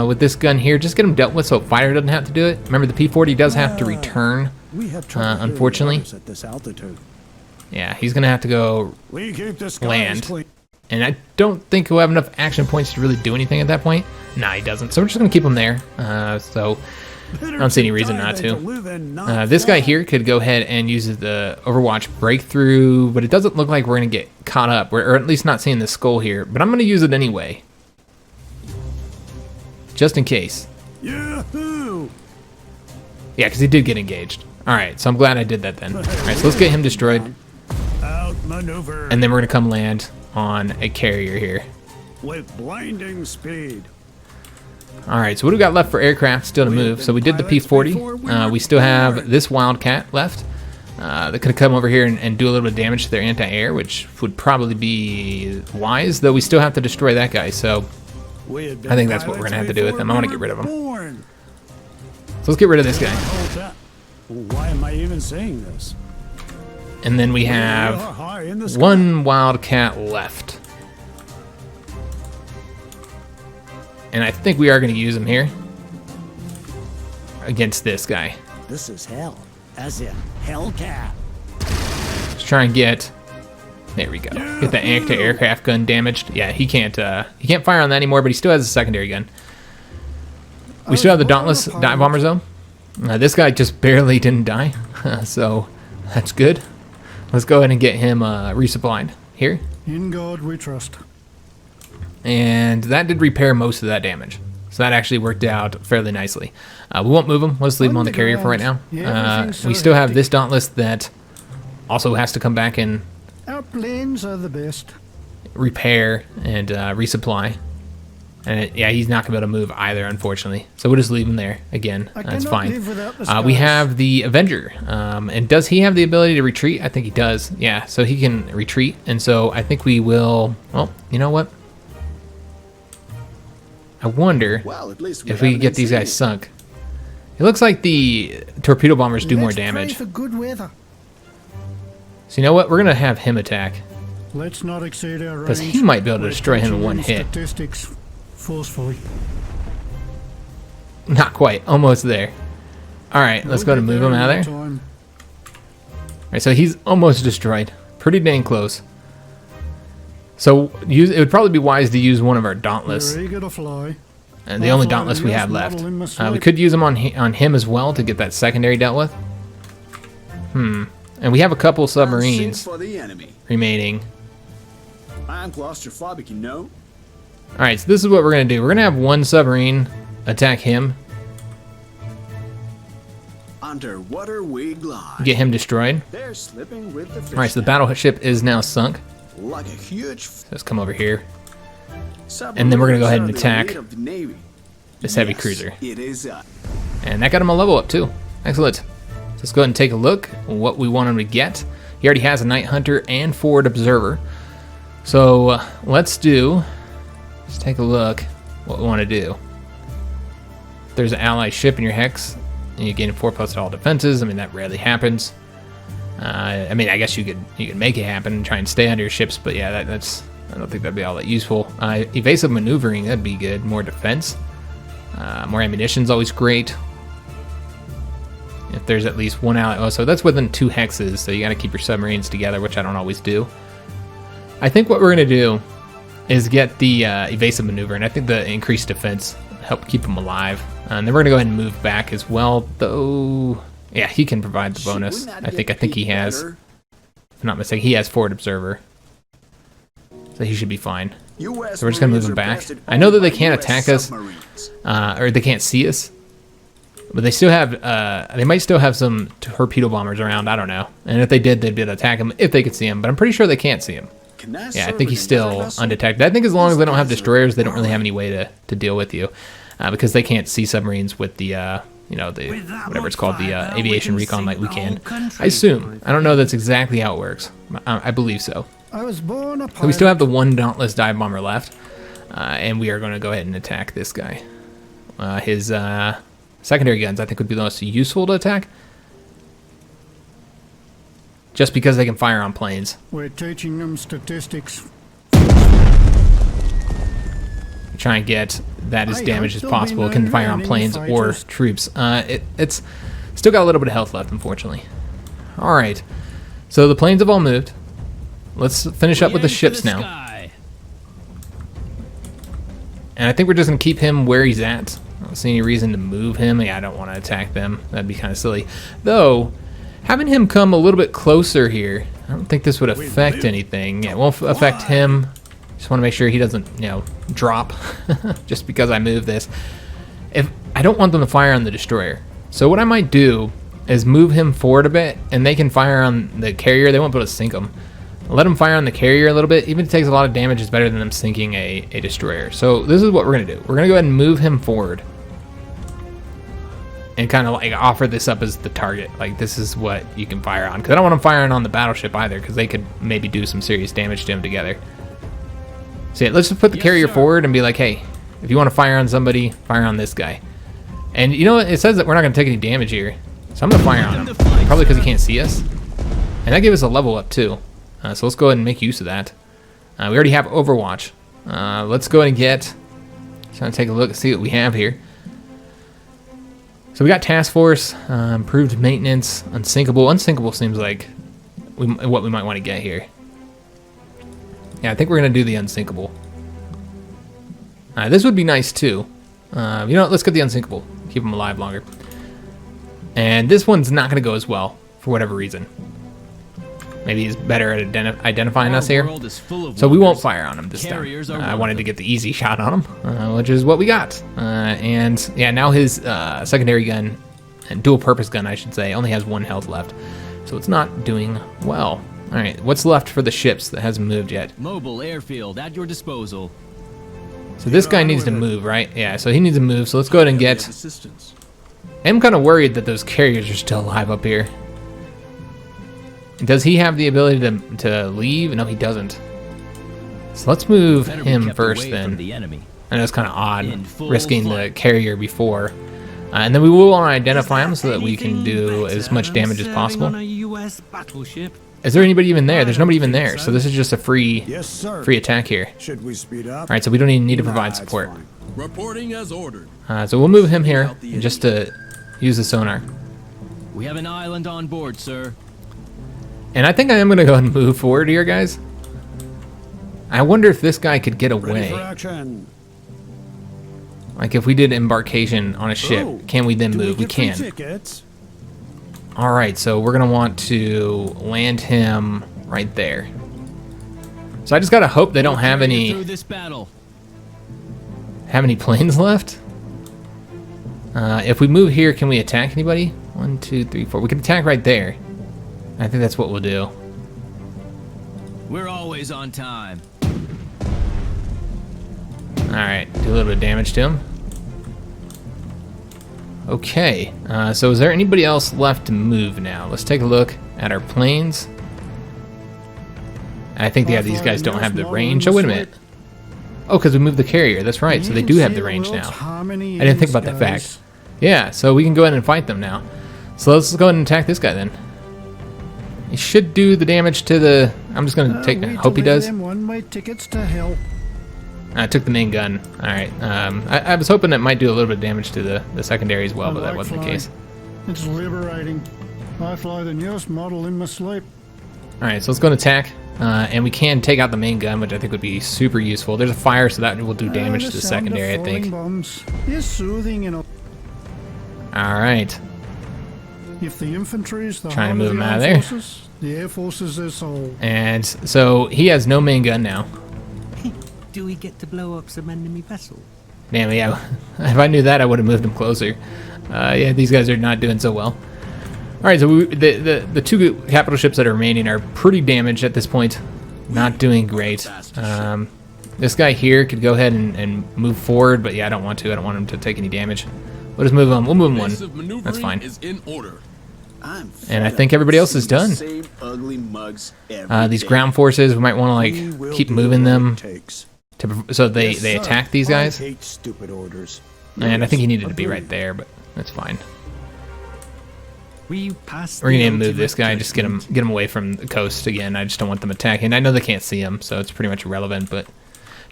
with this gun here. Just get him dealt with, so fighter doesn't have to do it. Remember, the P-40 does have to return. We have trouble hearing Unfortunately. orders at this altitude. Yeah, he's gonna have to go We keep the skies land. clean. And I don't think he'll have enough action points to really do anything at that point. Nah, he doesn't. So we're just going to keep him there. So I don't see any reason not to. This guy here could go ahead and use the Overwatch breakthrough, but it doesn't look like we're going to get caught up, or at least not seeing the skull here. But I'm going to use it anyway, just in case. Yahoo! Yeah, because he did get engaged. All right, so I'm glad I did that then. All right, so let's get him destroyed, Outmaneuver and then we're going to come land on a carrier here. with blinding speed. All right, so what do we got left for aircraft still to move? So we did the P-40. We still have this Wildcat left. That could come over here and do a little bit of damage to their anti-air, which would probably be wise, though we still have to destroy that guy. So I think that's what we're going to have to do with him. I want to get rid of him. So let's get rid of this guy. Why am I even saying this? And then we have High in the sky. one Wildcat left. And I think we are going to use him here against this guy. This is hell, as in Hellcat. Let's try and get. There we go. Get the anti-aircraft gun damaged. Yeah, he can't fire on that anymore, but he still has a secondary gun. We still have the Dauntless dive bomber zone. This guy just barely didn't die, so that's good. Let's go ahead and get him resupplied here. In God we trust. And that did repair most of that damage. So that actually worked out fairly nicely. We won't move him. Let's leave him on the carrier for right now. We still have this Dauntless that also has to come back and Our planes are the best. repair and resupply. And yeah, he's not going to be able to move either, unfortunately. So we'll just leave him there again. That's cannot fine. live without the We skies. have the Avenger. And does he have the ability to retreat? I think he does. Yeah, so he can retreat. And so I think we will... Well, you know what? I wonder Well, at least if we can get these guys sunk. It looks like the torpedo bombers do more Let's pray damage. for good weather. So you know what? We're going to have him attack. Let's not exceed our range. Because he might be able to We're destroy him in punching one in hit. Statistics forcefully. Not quite. Almost there. Alright, let's go to move him out of there. Time. Alright, so he's almost destroyed. Pretty dang close. So it would probably be wise to use one of our Dauntless. We're eager to fly. And the only Dauntless we have left. We could use them on him as well to get that secondary dealt with. And we have a couple submarines for the enemy. remaining. I'm claustrophobic, you know. Alright, so this is what we're going to do. We're going to have one submarine attack him. Underwater we glide. Get him destroyed. They're slipping with the fish. Alright, so the battleship is now sunk. Like a huge Let's come over here. And then we're gonna go ahead and attack this heavy cruiser. It is And that got him a level up too. Excellent. So let's go ahead and take a look at what we want him to get. He already has a Night Hunter and Forward Observer. So let's take a look what we want to do. There's an ally ship in your hex. and you gain 4+ to all defenses. I mean, that rarely happens. I mean, I guess you could make it happen and try and stay under your ships, but yeah, that's I don't think that'd be all that useful. Evasive maneuvering, that'd be good. More defense, more ammunition's always great. If there's at least one ally, oh, so that's within 2 hexes, so you got to keep your submarines together, which I don't always do. I think what we're gonna do is get the evasive maneuver, and I think the increased defense help keep them alive. And then we're gonna go ahead and move back as well, though. Yeah, he can provide the bonus. I think he has. If I'm not mistaken, he has forward observer, so he should be fine. So we're just gonna move him back. I know that they can't attack us, or they can't see us, but they still have. They might still have some torpedo bombers around. I don't know. And if they did, they'd be able to attack him if they could see him. But I'm pretty sure they can't see him. Yeah, I think he's still undetected. I think as long as they don't have destroyers, they don't really have any way to deal with you, because they can't see submarines with the you know, the whatever it's called, the aviation recon like we can. I assume. I don't know that's exactly how it works. I believe so. So we still have the 1 Dauntless dive bomber left, and we are going to go ahead and attack this guy. His secondary guns, I think, would be the most useful to attack, just because they can fire on planes. We're teaching them statistics. Try and get that as damaged as possible. It can fire on planes or troops. It's still got a little bit of health left, unfortunately. All right, so the planes have all moved. Let's finish up with the ships now. And I think we're just gonna keep him where he's at. I don't see any reason to move him. Yeah, I don't want to attack them. That'd be kind of silly. Though, having him come a little bit closer here, I don't think this would affect anything. Yeah, it won't affect him. Just want to make sure he doesn't, you know, drop just because I move this. If I don't want them to fire on the destroyer, so what I might do is move him forward a bit, and they can fire on the carrier. They won't be able to sink them. Let them fire on the carrier a little bit. Even if it takes a lot of damage, it's better than them sinking a destroyer. So this is what we're gonna do. We're gonna go ahead and move him forward, and kind of like offer this up as the target. Like, this is what you can fire on, because I don't want them firing on the battleship either, because they could maybe do some serious damage to him together. So yeah, let's just put the carrier forward and be like, hey, if you want to fire on somebody, fire on this guy. And you know what? It says that we're not going to take any damage here. So I'm going to fire on him. Probably because he can't see us. And that gave us a level up too. So let's go ahead and make use of that. We already have Overwatch. Let's go ahead and get... Trying to take a look and see what we have here. So we got Task Force, Improved Maintenance, Unsinkable. Unsinkable seems like what we might want to get here. Yeah, I think we're going to do the Unsinkable. This would be nice too. You know what, let's get the Unsinkable. Keep them alive longer. And this one's not going to go as well, for whatever reason. Maybe he's better at identifying us here. So we won't fire on him this time. I wanted to get the easy shot on him, which is what we got. And yeah, now his secondary gun, and dual purpose gun I should say, only has 1 health left. So it's not doing well. Alright, what's left for the ships that hasn't moved yet? Mobile airfield at your disposal. So this guy needs to move, right? Yeah, so he needs to move. So let's go ahead and get... I'm kind of worried that those carriers are still alive up here. Does he have the ability to leave? No, he doesn't. So let's move him first then. I know it's kind of odd, risking the carrier before. And then we will want to identify him so that we can do as much damage as possible. Is there anybody even there? There's nobody even there. So this is just a free attack here. Should we speed up? All right, so we don't even need to provide support. Reporting as ordered. So we'll move him here just to use the sonar. We have an island on board, sir. And I think I am going to go ahead and move forward here, guys. I wonder if this guy could get away. Like if we did embarkation on a ship, can we then move? We can. Alright, so we're going to want to land him right there. So I just got to hope they don't have any planes left. If we move here, can we attack anybody? 1, 2, 3, 4. We can attack right there. I think that's what we'll do. We're always on time. Alright, do a little bit of damage to him. Okay, so is there anybody else left to move now? Let's take a look at our planes. I think, yeah, these guys don't have the range. Oh, wait a minute. Oh, because we moved the carrier. That's right, so they do have the range now. I didn't think about that fact. Yeah, so we can go ahead and fight them now. So let's go ahead and attack this guy then. He should do the damage to the... I'm just going to take... hope he does. Them one-way tickets to hell. I took the main gun. Alright. I was hoping it might do a little bit of damage to the secondary as well, but that wasn't the case. It's liberating. I fly the newest model in my sleep. Alright, so let's go and attack. And we can take out the main gun, which I think would be super useful. There's a fire, so that will do damage to the secondary, I think. Bombs is soothing and Alright. if the infantry is the Trying to heart move of him the out of armed there. forces, the air force is their soul. And so he has no main gun now. Do we get to blow up some enemy vessel? Damn, yeah. If I knew that, I would have moved him closer. Yeah, these guys are not doing so well. All right, so the two capital ships that are remaining are pretty damaged at this point. Not doing great. This guy here could go ahead and move forward, but yeah, I don't want to. I don't want him to take any damage. We'll just move him. We'll move him one. That's fine. Is in order. And I think everybody else is done. Same ugly mugs every These day. ground forces, we might want to like keep moving them so they attack these guys. I hate stupid orders. And I think he needed to be right there, but that's fine. We pass. We're gonna move this guy, just get him away from the coast again. I just don't want them attacking. I know they can't see him, so it's pretty much irrelevant, but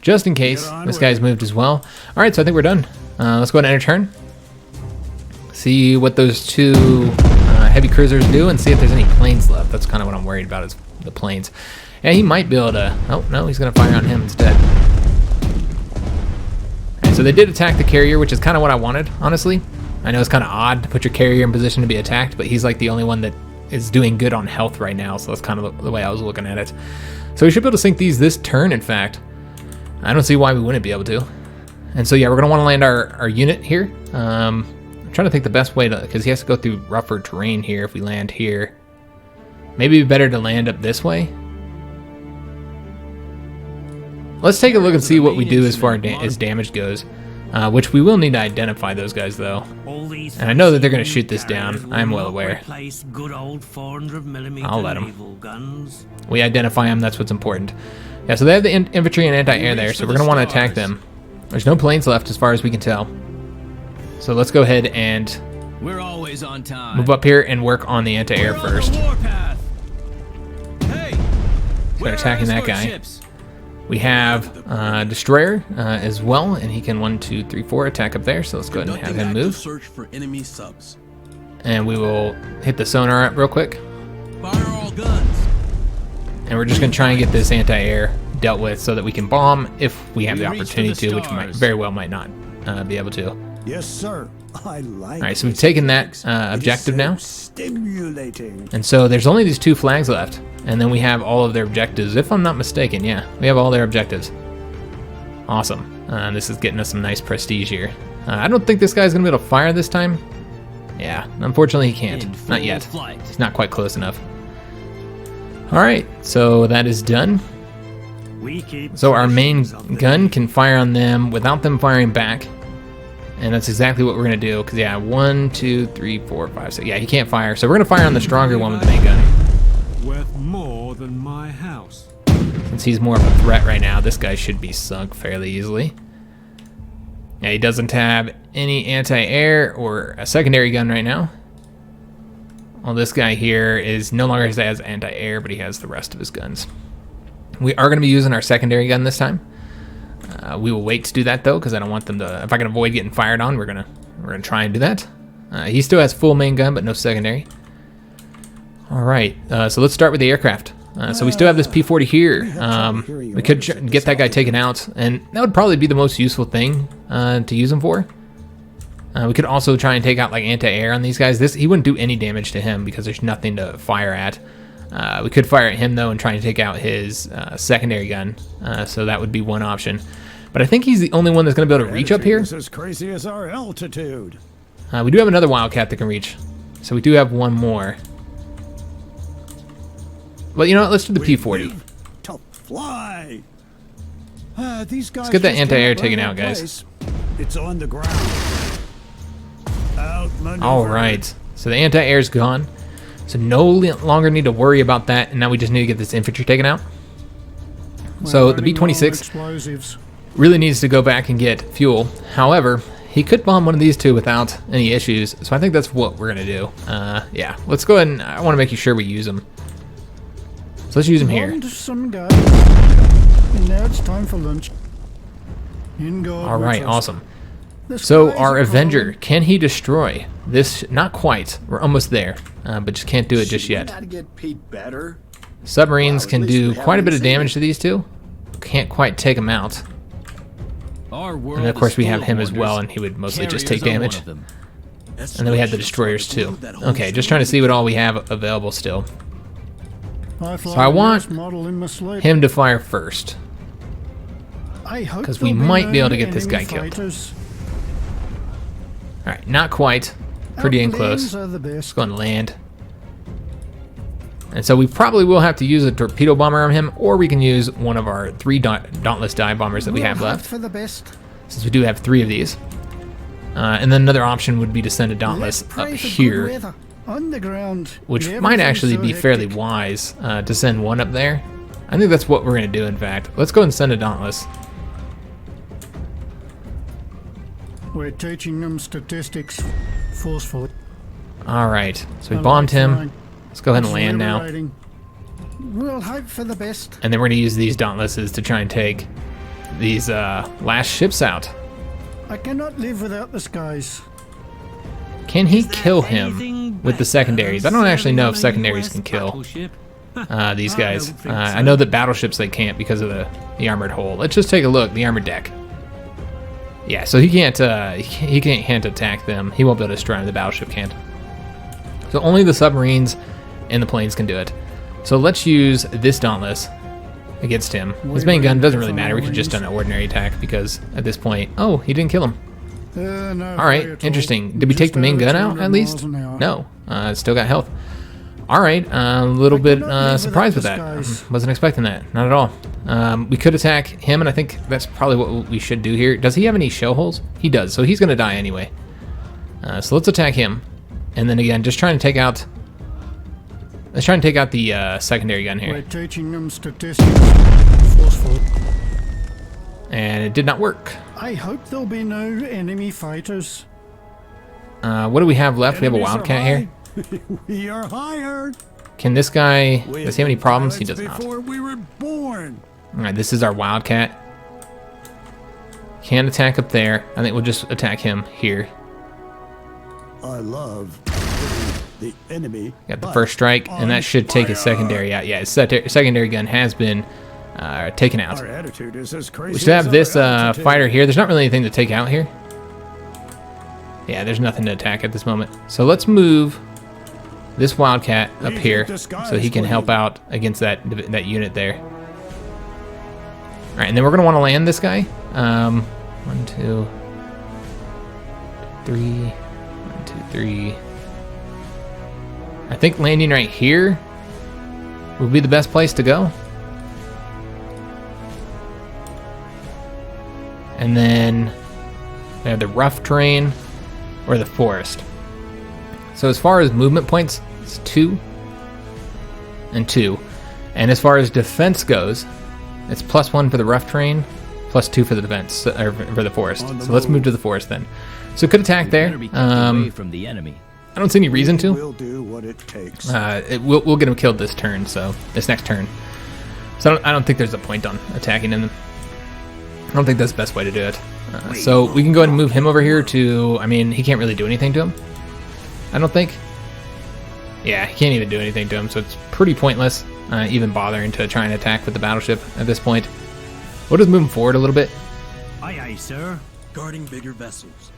just in case, this guy's moved as well. All right, so I think we're done. Let's go ahead and end our turn. See what those two heavy cruisers do, and see if there's any planes left. That's kind of what I'm worried about, is the planes. Yeah, he might be able to. Oh no, he's gonna fire on him instead. Alright, so they did attack the carrier, which is kind of what I wanted, honestly. I know it's kind of odd to put your carrier in position to be attacked, but he's like the only one that is doing good on health right now, so that's kind of the way I was looking at it. So we should be able to sink these this turn, in fact. I don't see why we wouldn't be able to. And so yeah, we're going to want to land our unit here. I'm trying to think the best way to, because he has to go through rougher terrain here if we land here. Maybe it'd be better to land up this way. Let's take a look and see what we do as far as damage goes. Which we will need to identify those guys, though. And I know that they're going to shoot this down. I'm well aware. I'll let them. We identify them. That's what's important. Yeah, so they have the infantry and anti-air there, so we're going to want to attack them. There's no planes left as far as we can tell. So let's go ahead and We're always on time. move up here and work on the anti-air first. Hey, Start attacking that guy. We have Destroyer as well, and he can 1, 2, 3, 4 attack up there. So let's go ahead and have him move. Search for enemy subs. And we will hit the sonar up real quick. Fire all guns. And we're just going to try and get this anti-air dealt with so that we can bomb if we have the opportunity to, which we very well might not be able to. Yes, sir. I like. All right, so we've taken that objective now. Stimulating. And so there's only these 2 flags left. And then we have all of their objectives, if I'm not mistaken. Yeah, we have all their objectives. Awesome. This is getting us some nice prestige here. I don't think this guy's going to be able to fire this time. Yeah, unfortunately he can't. Not yet. He's not quite close enough. All right, so that is done. So our main gun can fire on them without them firing back. And that's exactly what we're going to do. Because, yeah, 1, 2, 3, 4, 5, 6. Yeah, he can't fire. So we're going to fire on the stronger one with the main gun. Worth more than my house. Since he's more of a threat right now, this guy should be sunk fairly easily. Yeah, he doesn't have any anti-air or a secondary gun right now. Well, this guy here is no longer has anti-air, but he has the rest of his guns. We are going to be using our secondary gun this time. We will wait to do that though, because I don't want them to. If I can avoid getting fired on, we're gonna try and do that. He still has full main gun, but no secondary. All right, so let's start with the aircraft. So we still have this P-40 here. We could get that guy taken out, and that would probably be the most useful thing to use him for. We could also try and take out like anti-air on these guys. He wouldn't do any damage to him because there's nothing to fire at. We could fire at him though and try and take out his secondary gun. So that would be one option. But I think he's the only one that's going to be able to reach up here. It's as crazy as our altitude. We do have another Wildcat that can reach. So we do have one more. Well, you know what? Let's do the P-40. To fly. These guys Let's get that just anti-air can't taken run out, in guys. place. It's on the ground. Outmaneuvered. All right. So the anti-air's gone. So no longer need to worry about that. And now we just need to get this infantry taken out. So the B-26 explosives. really needs to go back and get fuel. However, he could bomb one of these two without any issues. So I think that's what we're gonna do. Yeah, let's go ahead and I want to make sure we use them. So let's use them here. Some guys. And now it's time for lunch. All right, awesome. So our Avenger, can he destroy this? Not quite. We're almost there, but just can't do it just yet. Submarines can do quite a bit of damage to these two. Can't quite take them out. And of course we have him as well, and he would mostly just take damage. And then we have the destroyers too. Okay, just trying to see what all we have available still. So I want him to fire first, because we might be able to get this guy killed. Alright, not quite. Pretty in close. Let's go and land. And so we probably will have to use a torpedo bomber on him, or we can use one of our 3 Dauntless dive bombers that we have left, since we do have 3 of these. And then another option would be to send a Dauntless up here, which might actually be fairly wise to send one up there. I think that's what we're going to do, in fact. Let's go and send a Dauntless. We're teaching them statistics forcefully. Alright, so we bombed him. Let's go ahead and land now. We'll hope for the best. And then we're going to use these Dauntlesses to try and take these last ships out. I cannot live without the skies. Can he kill him with the secondaries? I don't actually know if secondaries can kill these guys. I know that battleships they can't because of the armored hull. Let's just take a look. The armored deck. Yeah, so he can't attack them. He won't be able to destroy them. The battleship can't. So only the submarines and the planes can do it. So let's use this Dauntless against him. His main gun doesn't really matter. We could just do an ordinary attack because at this point, oh, he didn't kill him. No, all right, interesting. Did we take the main gun out at least? No, still got health. All right, a little bit surprised with that. Wasn't expecting that, not at all. We could attack him, and I think that's probably what we should do here. Does he have any shell holes? He does, so he's gonna die anyway. So let's attack him, and then again, just trying to take out. Let's try and take out the secondary gun here. We're teaching them statistics forcefully. And it did not work. I hope there'll be no enemy fighters. What do we have left? We have a Wildcat here. We are hired. Can this guy, does he have any problems? He does not. Before we were born. Alright, this is our Wildcat. Can't attack up there. I think we'll just attack him here. I love the enemy. Got the first strike, and that should take his secondary out. Yeah, his secondary gun has been taken out. Our attitude is as crazy. We should have this fighter here. There's not really anything to take out here. Yeah, there's nothing to attack at this moment. So let's move this Wildcat up here so he can help out against that unit there. All right, and then we're gonna want to land this guy. 1, 2, 3. 1, 2, 3. I think landing right here would be the best place to go. And then we have the rough terrain or the forest. So as far as movement points, it's 2 and 2. And as far as defense goes, it's +1 for the rough terrain, +2 for the defense, or for the forest. So let's move to the forest then. So could attack there. I don't see any reason to. We'll do what it takes. We'll get him killed this turn, so this next turn. So I don't think there's a point on attacking him. I don't think that's the best way to do it. So we can go ahead and move him over here to, I mean, he can't really do anything to him. I don't think. Yeah, he can't even do anything to him, so it's pretty pointless even bothering to try and attack with the battleship at this point. We'll just move him forward a little bit. Aye, aye, sir. Guarding bigger vessels.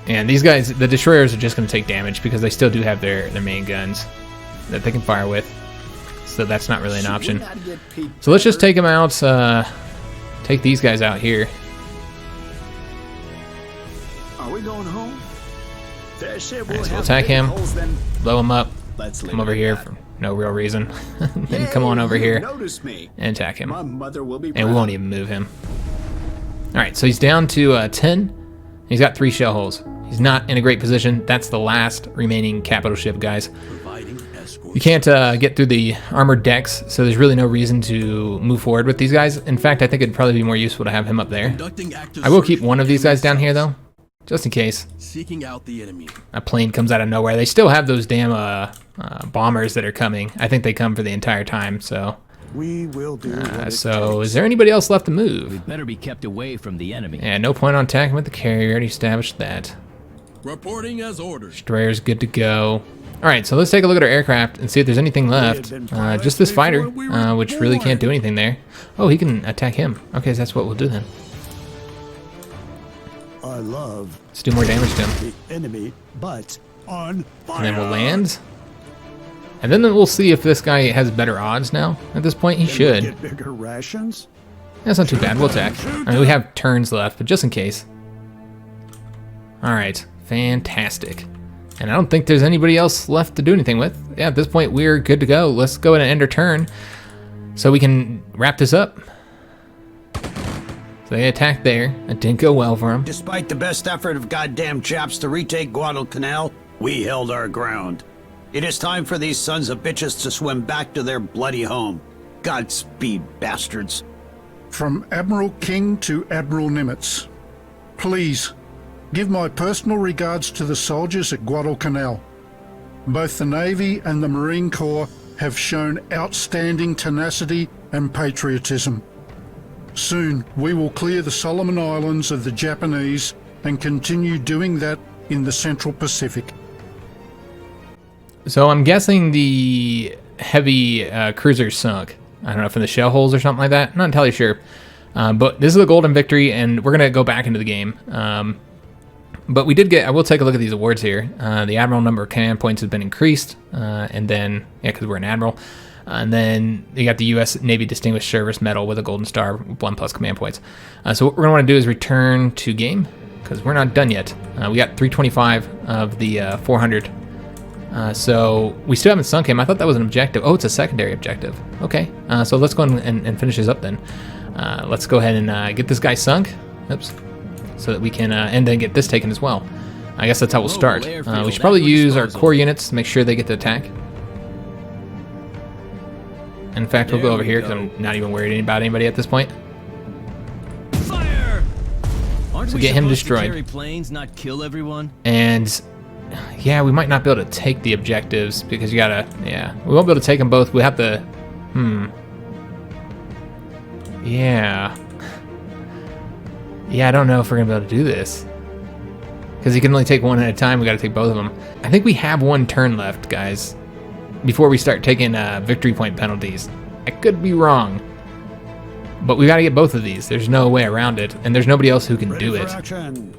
And these guys, the destroyers are just going to take damage because they still do have their main guns that they can fire with. So that's not really an option. So let's just take them out, take these guys out here. Are we going home? Alright, so we'll attack him, blow him up, come over here for no real reason, then come on over here and attack him. And we won't even move him. Alright, so he's down to 10. He's got 3 shell holes. He's not in a great position. That's the last remaining capital ship, guys. You can't get through the armored decks, so there's really no reason to move forward with these guys. In fact, I think it'd probably be more useful to have him up there. I will keep one of these guys down here, though, just in case Seeking out the enemy. a plane comes out of nowhere. They still have those damn bombers that are coming. I think they come for the entire time, so... We will do So, is there anybody else left to move? Better be kept away from the enemy. Yeah, no point on attacking with the carrier. Already established that. Reporting as ordered. Destroyer's good to go. Alright, so let's take a look at our aircraft and see if there's anything left. Just this fighter, which really can't do anything there. Oh, he can attack him. Okay, so that's what we'll do then. I love Let's do more damage to him. the enemy, but on fire. And then we'll land. And then we'll see if this guy has better odds now. At this point, he should. Get bigger rations. That's not too bad. We'll attack. I mean, we have turns left, but just in case. Alright, fantastic. And I don't think there's anybody else left to do anything with. Yeah, at this point, we're good to go. Let's go ahead and end our turn so we can wrap this up. So they attacked there. It didn't go well for them. Despite the best effort of goddamn Japs to retake Guadalcanal, we held our ground. It is time for these sons of bitches to swim back to their bloody home. Godspeed, bastards. From Admiral King to Admiral Nimitz, please give my personal regards to the soldiers at Guadalcanal. Both the Navy and the Marine Corps have shown outstanding tenacity and patriotism. Soon we will clear the Solomon Islands of the Japanese and continue doing that in the Central Pacific. So I'm guessing the heavy cruiser sunk. I don't know, from the shell holes or something like that. I'm not entirely sure. But this is a golden victory, and we're going to go back into the game. But we did get, I will take a look at these awards here. The Admiral number of command points has been increased. And then, yeah, because we're an Admiral. And then you got the U.S. Navy Distinguished Service Medal with a golden star, 1+ command points. So what we're going to want to do is return to game, because we're not done yet. We got 325 of the 400. So we still haven't sunk him. I thought that was an objective. Oh, it's a secondary objective. Okay, so let's go and finish this up then. Let's go ahead and get this guy sunk. Oops. So that we can, and then get this taken as well. I guess that's how we'll start. We should probably use our core units to make sure they get the attack. In fact, we'll go over here because I'm not even worried about anybody at this point. Fire! Aren't So we get him supposed to destroyed. carry planes, not kill everyone? And yeah, we might not be able to take the objectives because you gotta, yeah, we won't be able to take them both. We have to, yeah. Yeah, I don't know if we're gonna be able to do this. Because you can only take one at a time, we gotta take both of them. I think we have one turn left, guys, before we start taking victory point penalties. I could be wrong. But we gotta get both of these. There's no way around it, and there's nobody else who can do it. Action.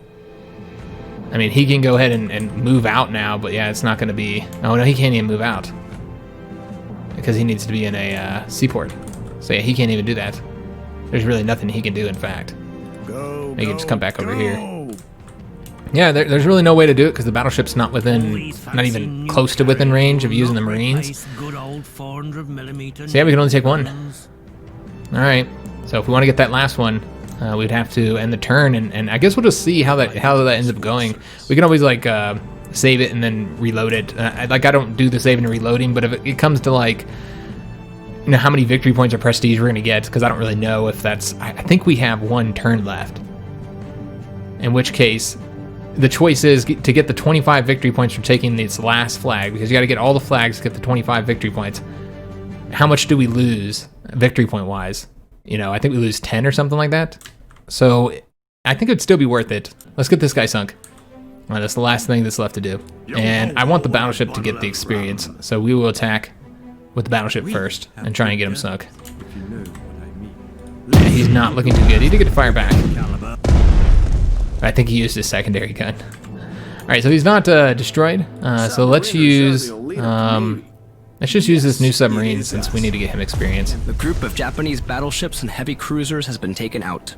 I mean, he can go ahead and move out now, but yeah, it's not gonna be, oh no, he can't even move out. Because he needs to be in a seaport. So yeah, he can't even do that. There's really nothing he can do, in fact. Go, He can just come back over here. go. Yeah, there's really no way to do it because the battleship's not within, not even close to within range of using the Marines. Good old 400mm. So yeah, we can only take one. All right. So if we want to get that last one, we'd have to end the turn, and I guess we'll just see how that ends up going. We can always like save it and then reload it. I don't do the saving and reloading, but if it comes to like, you know, how many victory points or prestige we're gonna get, because I don't really know if that's. I think we have one turn left. In which case, the choice is to get the 25 victory points from taking this last flag, because you got to get all the flags to get the 25 victory points. How much do we lose victory point wise? You know, I think we lose 10 or something like that. So I think it'd still be worth it. Let's get this guy sunk. That's the last thing that's left to do. And I want the battleship to get the experience. So we will attack with the battleship first and try and get him sunk. Yeah, he's not looking too good. He did get to fire back. I think he used his secondary gun. Alright, so he's not destroyed. So let's use... let's just use this new submarine since we need to get him experience. The group of Japanese battleships and heavy cruisers has been taken out.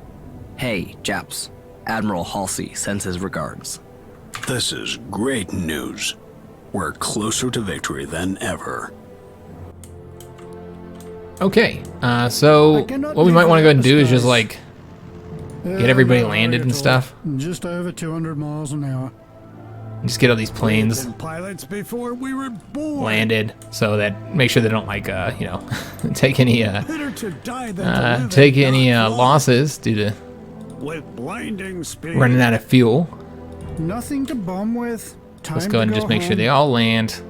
Hey, Japs. Admiral Halsey sends his regards. This is great news. We're closer to victory than ever. Okay, so what we might want to go ahead and do is just like get everybody landed and stuff. Just over 200 miles an hour. Just get all these planes Pilots before we were born. landed so that make sure they don't like you know take any Better to die than to live take and any not walk. losses due to With blinding speed. running out of fuel. Nothing to bomb with. Let's go ahead and just make sure they all land.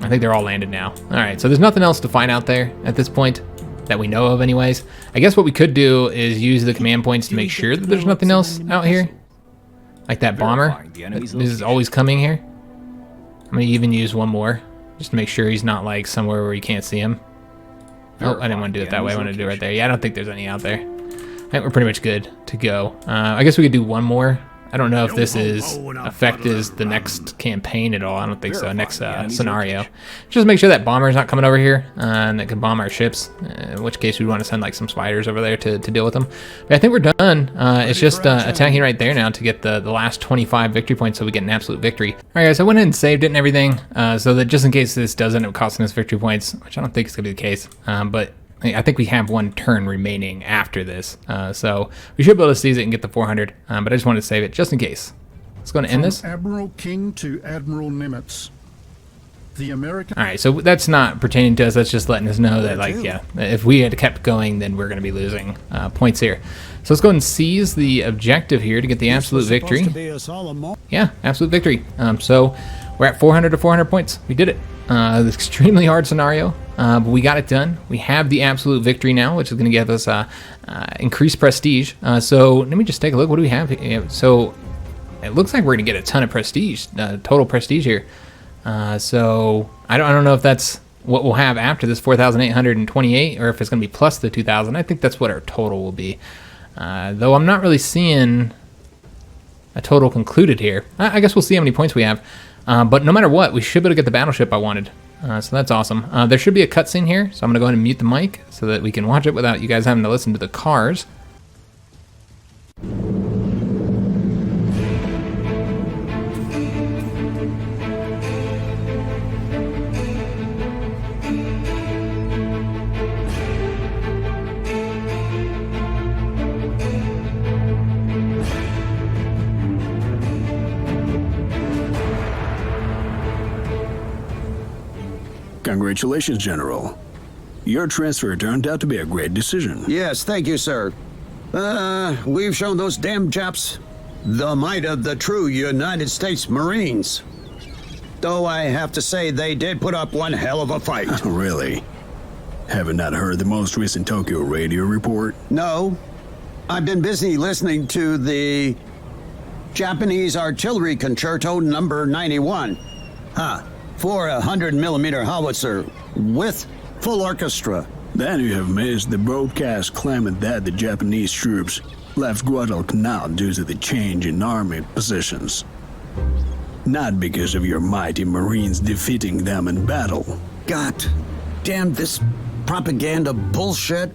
I think they're all landed now. All right, so there's nothing else to find out there at this point that we know of anyways. I guess what we could do is use the command points to make sure that there's nothing else out here. Like that bomber. This is always coming here. I'm going to even use one more just to make sure he's not like somewhere where you can't see him. Oh, I didn't want to do it that way. I want to do it right there. Yeah, I don't think there's any out there. I think we're pretty much good to go. I guess we could do one more. I don't know if this is affects the next campaign at all. I don't think so. Next scenario. Just make sure that bomber's not coming over here and that can bomb our ships. In which case we want to send like some spiders over there to deal with them. But I think we're done. It's just attacking right there now to get the last 25 victory points so we get an absolute victory. All right, guys. I went ahead and saved it and everything so that just in case this does end up costing us victory points, which I don't think is going to be the case, but I think we have one turn remaining after this, so we should be able to seize it and get the 400, but I just wanted to save it just in case. Let's go and end this. Admiral King to Admiral Nimitz. The American... Alright, so that's not pertaining to us, that's just letting us know that, like, yeah, if we had kept going, then we're going to be losing points here. So let's go ahead and seize the objective here to get the absolute victory. Yeah, absolute victory. So we're at 400 to 400 points. We did it. It's extremely hard scenario, but we got it done. We have the absolute victory now, which is going to give us increased prestige. So let me just take a look. What do we have here? So it looks like we're going to get a ton of prestige, total prestige here. So I don't know if that's what we'll have after this 4,828, or if it's going to be plus the 2,000. I think that's what our total will be. Though I'm not really seeing a total concluded here. I guess we'll see how many points we have. But no matter what, we should be able to get the battleship I wanted. So that's awesome. There should be a cutscene here, so I'm going to go ahead and mute the mic so that we can watch it without you guys having to listen to the cars. Congratulations, General. Your transfer turned out to be a great decision. Yes, thank you, sir. We've shown those damn Japs the might of the true United States Marines. Though I have to say they did put up one hell of a fight. Really? Have you not heard the most recent Tokyo radio report? No. I've been busy listening to the Japanese Artillery Concerto number 91. For a 100mm howitzer with full orchestra. Then you have missed the broadcast claiming that the Japanese troops left Guadalcanal due to the change in army positions. Not because of your mighty Marines defeating them in battle. God damn this propaganda bullshit.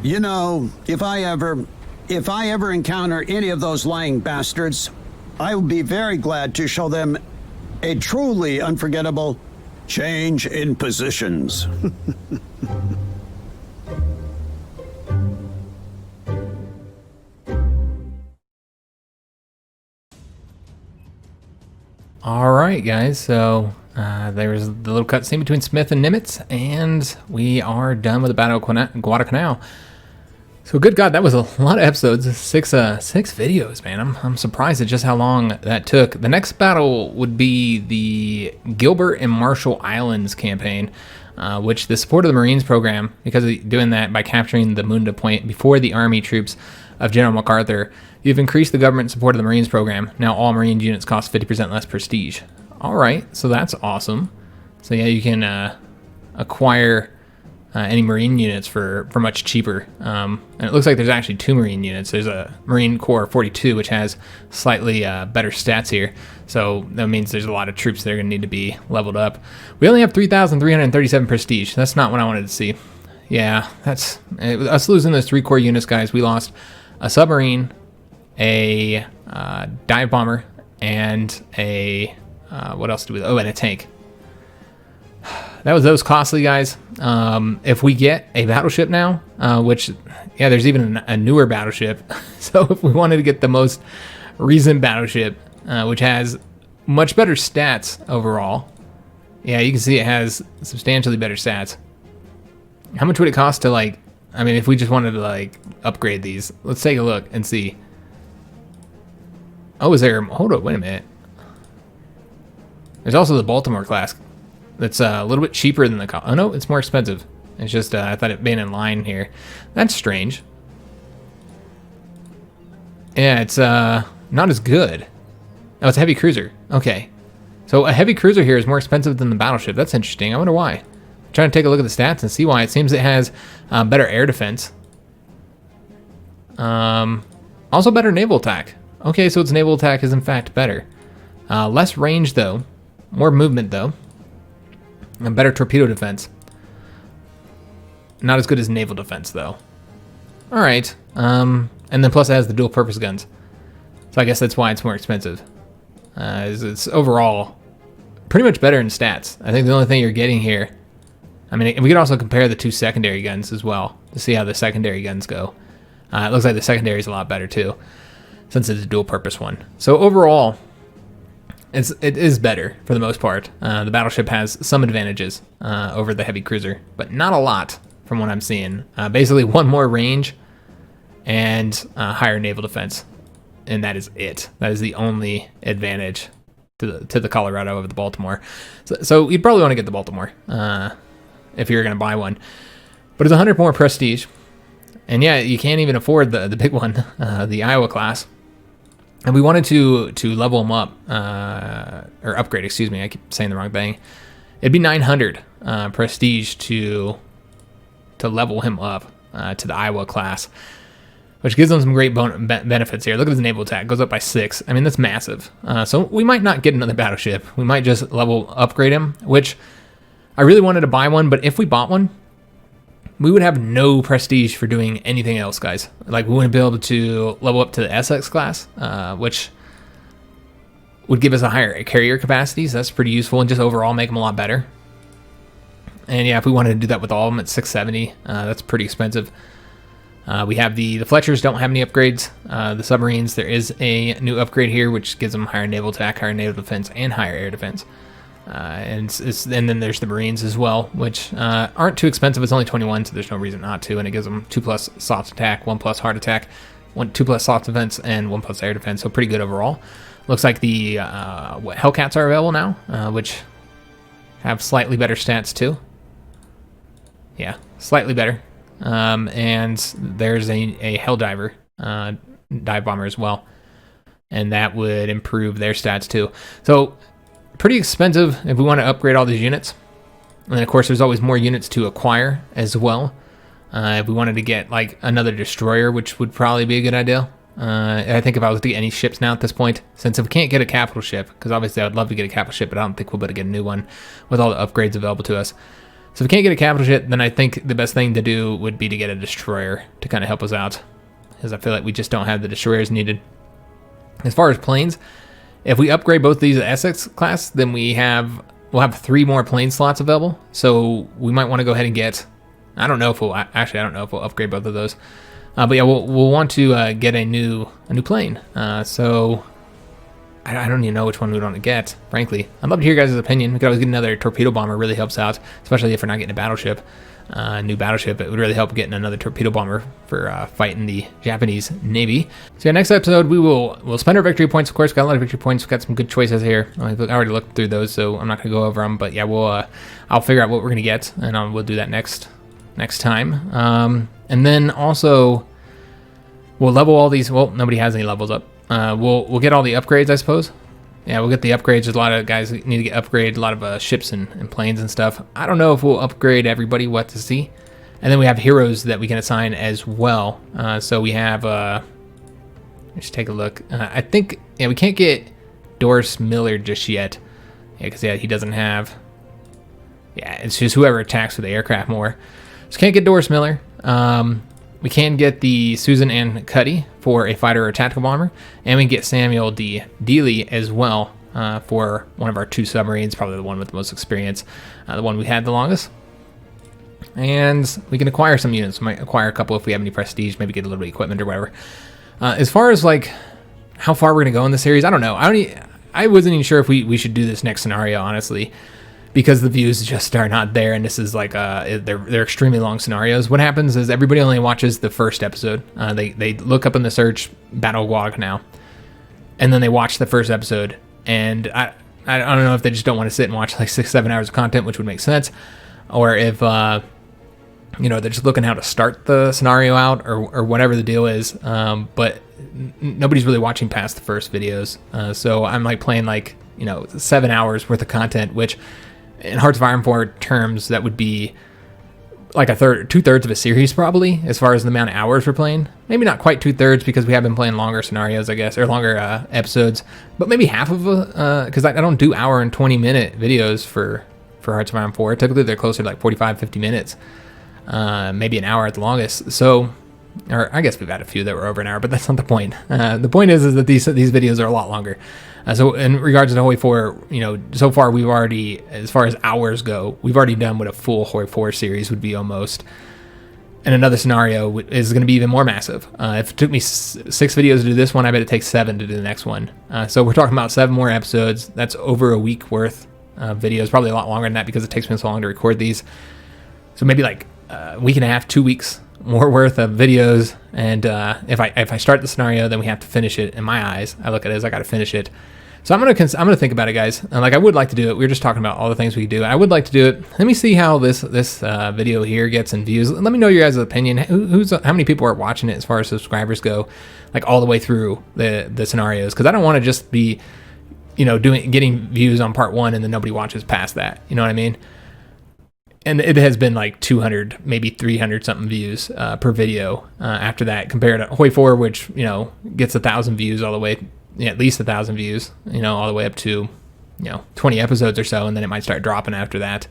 You know, if I ever encounter any of those lying bastards, I will be very glad to show them a truly unforgettable change in positions. All right, guys. So there was the little cutscene between Smith and Nimitz, and we are done with the Battle of Guadalcanal. So good God, that was a lot of episodes, six videos, man. I'm surprised at just how long that took. The next battle would be the Gilbert and Marshall Islands campaign, which the support of the Marines program, because of doing that by capturing the Munda Point before the army troops of General MacArthur, you've increased the government support of the Marines program. Now all Marine units cost 50% less prestige. All right, so that's awesome. So yeah, you can acquire any Marine units for much cheaper. And it looks like there's actually 2 Marine units. There's a Marine Corps 42, which has slightly better stats here. So that means there's a lot of troops that are going to need to be leveled up. We only have 3,337 prestige. That's not what I wanted to see. Yeah, that's us losing those 3 core units, guys. We lost a submarine, a dive bomber, and a what else did we? Oh, and a tank. That was costly, guys. If we get a battleship now, which, yeah, there's even a newer battleship. So if we wanted to get the most recent battleship, which has much better stats overall, yeah, you can see it has substantially better stats. How much would it cost to, like, I mean, if we just wanted to, like, upgrade these? Let's take a look and see. Oh, is there... Hold up, wait a minute. There's also the Baltimore class. That's a little bit cheaper than the... Oh, no, it's more expensive. It's just, I thought it being in line here. That's strange. Yeah, it's not as good. Oh, it's a heavy cruiser. Okay. So a heavy cruiser here is more expensive than the battleship. That's interesting. I wonder why. I'm trying to take a look at the stats and see why. It seems it has better air defense. Also better naval attack. Okay, so its naval attack is in fact better. Less range though. More movement though. And better torpedo defense. Not as good as naval defense though. Alright. And then plus it has the dual purpose guns. So I guess that's why it's more expensive. It's overall pretty much better in stats. I think the only thing you're getting here... I mean, we could also compare the two secondary guns as well to see how the secondary guns go. It looks like the secondary is a lot better too, since it's a dual purpose one. So overall, it is better for the most part. The battleship has some advantages over the heavy cruiser, but not a lot from what I'm seeing. Basically one more range and higher naval defense. And that is it. That is the only advantage to the Colorado over the Baltimore. So you'd probably want to get the Baltimore if you're going to buy one. But it's 100 more prestige. And yeah, you can't even afford the big one, the Iowa class. And we wanted to level them up, or upgrade, excuse me. I keep saying the wrong thing. It'd be 900 prestige to level him up to the Iowa class, which gives them some great benefits here. Look at his naval attack. Goes up by 6. I mean, that's massive. So we might not get another battleship. We might just upgrade him, which I really wanted to buy one. But if we bought one, we would have no prestige for doing anything else, guys. Like, we wouldn't be able to level up to the SX class, which would give us a higher carrier capacity. So that's pretty useful and just overall make them a lot better. And yeah, if we wanted to do that with all of them at 670, that's pretty expensive. We have the Fletchers don't have any upgrades. The submarines, there is a new upgrade here, which gives them higher naval attack, higher naval defense, and higher air defense. And then there's the Marines as well, which aren't too expensive. It's only 21, so there's no reason not to. And it gives them 2+ soft attack, 1+ hard attack, 2+ soft defense, and 1+ air defense. So pretty good overall. Looks like the Hellcats are available now, which have slightly better stats too. Yeah, slightly better. And there's a Helldiver dive bomber as well, and that would improve their stats too. So pretty expensive if we want to upgrade all these units. And then of course there's always more units to acquire as well. If we wanted to get like another destroyer, which would probably be a good idea. I think if I was to get any ships now at this point, since if we can't get a capital ship, because obviously I would love to get a capital ship, but I don't think we'll be able to get a new one with all the upgrades available to us. So if we can't get a capital ship, then I think the best thing to do would be to get a destroyer to kind of help us out, because I feel like we just don't have the destroyers needed. As far as planes, if we upgrade both these Essex class, then we'll have 3 more plane slots available. So we might want to go ahead and get, I don't know if we'll upgrade both of those. But yeah, we'll want to get a new plane. So I don't even know which one we want to get, frankly. I'd love to hear your guys' opinion. We could always get another torpedo bomber. Really helps out, especially if we're not getting a battleship. New battleship, it would really help getting another torpedo bomber for fighting the Japanese Navy. So yeah, next episode we'll spend our victory points. Of course, got a lot of victory points. We've got some good choices here. I already looked through those, so I'm not gonna go over them. But yeah, I'll figure out what we're gonna get, and we'll do that next time. And then also we'll level all these. Well, nobody has any levels up. We'll get all the upgrades, I suppose. Yeah, we'll get the upgrades. There's a lot of guys that need to get upgraded, a lot of ships and planes and stuff. I don't know if we'll upgrade everybody, what to see. And then we have heroes that we can assign as well. So we have, let's take a look. I think, yeah, we can't get Doris Miller just yet. Yeah, because yeah, he doesn't have, yeah, it's just whoever attacks with the aircraft more. So can't get Doris Miller. We can get the Susan Ann Cuddy for a fighter or tactical bomber, and we can get Samuel D. Dealey as well for one of our 2 submarines, probably the one with the most experience, the one we had the longest. And we can acquire some units. We might acquire a couple if we have any prestige, maybe get a little bit of equipment or whatever. As far as like how far we're going to go in the series, I don't know. I wasn't even sure if we should do this next scenario, honestly, because the views just are not there, and this is like they're extremely long scenarios. What happens is everybody only watches the first episode. They look up in the search Battle of Guadalcanal, and then they watch the first episode, and I don't know if they just don't want to sit and watch like 6-7 hours of content, which would make sense, or if they're just looking how to start the scenario out, or whatever the deal is. But nobody's really watching past the first videos, so I'm like playing 7 hours worth of content, which in Hearts of Iron 4 terms, that would be like 2/3 of a series probably, as far as the amount of hours we're playing. Maybe not quite 2/3 because we have been playing longer scenarios, I guess, or longer episodes, but maybe half of because I don't do hour and 20-minute videos for Hearts of Iron 4. Typically they're closer to like 45-50 minutes, maybe an hour at the longest. So, or I guess we've had a few that were over an hour, but that's not the point. The point is that these videos are a lot longer. So in regards to Hoi 4, so far we've already, as far as hours go, we've already done what a full Hoi 4 series would be almost. And another scenario is going to be even more massive. If it took me 6 videos to do this one, I bet it takes 7 to do the next one. So we're talking about 7 more episodes. That's over a week worth of videos, probably a lot longer than that because it takes me so long to record these. So maybe like a week and a half, 2 weeks more worth of videos. And if I start the scenario, then we have to finish it. In my eyes, I look at it as I got to finish it. So I'm gonna think about it, guys. And I would like to do it. We were just talking about all the things we could do. I would like to do it. Let me see how this video here gets in views. Let me know your guys' opinion. How many people are watching it as far as subscribers go, like all the way through the scenarios? Because I don't want to just be, getting views on part 1 and then nobody watches past that. You know what I mean? And it has been like 200, maybe 300 something views per video after that, compared to Hoi 4, which gets 1,000 views all the way. At least 1,000 views, all the way up to, 20 episodes or so, and then it might start dropping after that.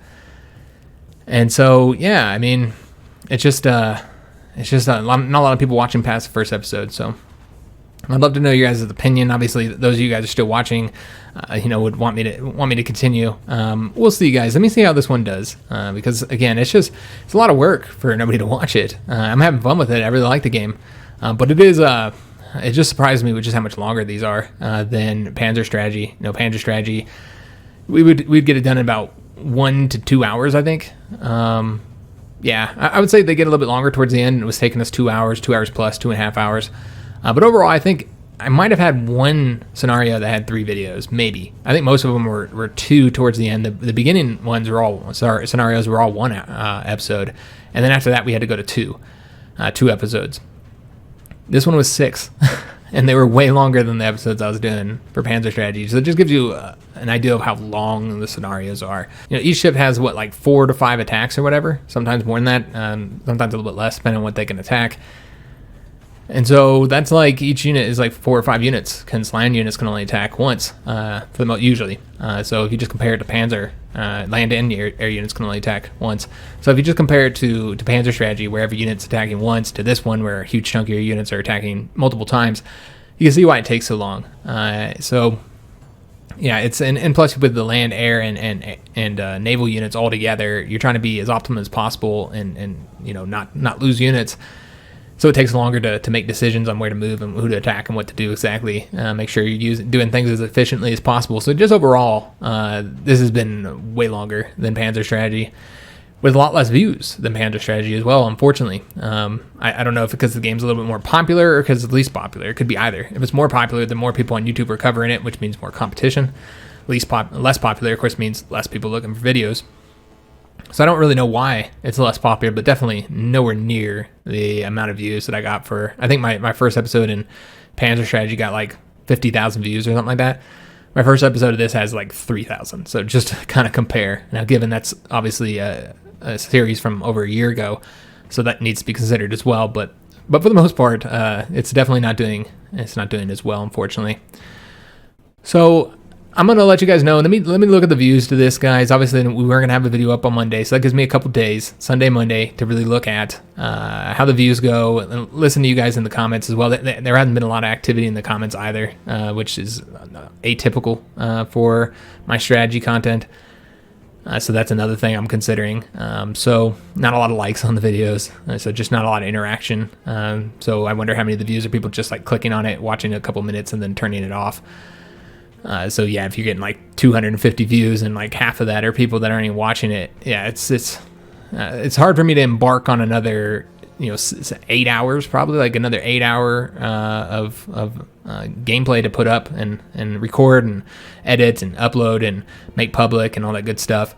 And so, yeah, I mean, it's just not a lot of people watching past the first episode. So I'd love to know your guys' opinion. Obviously, those of you guys are still watching, would want me to continue. We'll see, guys. Let me see how this one does, because again, it's a lot of work for nobody to watch it. I'm having fun with it. I really like the game, but it is. It just surprised me with just how much longer these are than Panzer Strategy. Panzer Strategy, we'd get it done in about 1 to 2 hours, I think. Yeah, I would say they get a little bit longer towards the end. It was taking us 2 hours, 2 hours plus, 2.5 hours. But overall, I think I might have had one scenario that had 3 videos, maybe. I think most of them were 2 towards the end. The beginning ones were all scenarios were all 1 episode, and then after that we had to go to 2 episodes. This one was 6, and they were way longer than the episodes I was doing for Panzer Strategy. So it just gives you an idea of how long the scenarios are. Each ship has 4 to 5 attacks or whatever. Sometimes more than that. Sometimes a little bit less, depending on what they can attack. And so that's each unit is 4 or 5 units. Because land units can only attack once, usually. So if you just compare it to Panzer, land and air units can only attack once. So if you just compare it to Panzer Strategy, where every unit's attacking once, to this one where a huge chunk of your units are attacking multiple times, you can see why it takes so long. So yeah, it's and plus with the land, air, and naval units all together, you're trying to be as optimum as possible and not lose units. So it takes longer to make decisions on where to move and who to attack and what to do exactly. Make sure you're doing things as efficiently as possible. So just overall, this has been way longer than Panzer Strategy, with a lot less views than Panzer Strategy as well, unfortunately. I don't know if because the game's a little bit more popular or because it's least popular. It could be either. If it's more popular, then more people on YouTube are covering it, which means more competition. Less popular, of course, means less people looking for videos. So I don't really know why it's less popular, but definitely nowhere near the amount of views that I got for, I think my first episode in Panzer Strategy got 50,000 views or something like that. My first episode of this has 3,000. So just to kind of compare. Now, given that's obviously a series from over a year ago, so that needs to be considered as well. But for the most part, it's definitely not doing as well, unfortunately. So I'm going to let you guys know. Let me look at the views to this, guys. Obviously, we weren't going to have a video up on Monday, so that gives me a couple days, Sunday, Monday, to really look at how the views go and listen to you guys in the comments as well. There hasn't been a lot of activity in the comments either, which is atypical for my strategy content. So that's another thing I'm considering. So not a lot of likes on the videos, so just not a lot of interaction. So I wonder how many of the views are people just clicking on it, watching a couple minutes, and then turning it off. So yeah, if you're getting 250 views and half of that are people that aren't even watching it, yeah, it's hard for me to embark on another 8 hours, probably like another 8 hour of gameplay to put up and record and edit and upload and make public and all that good stuff,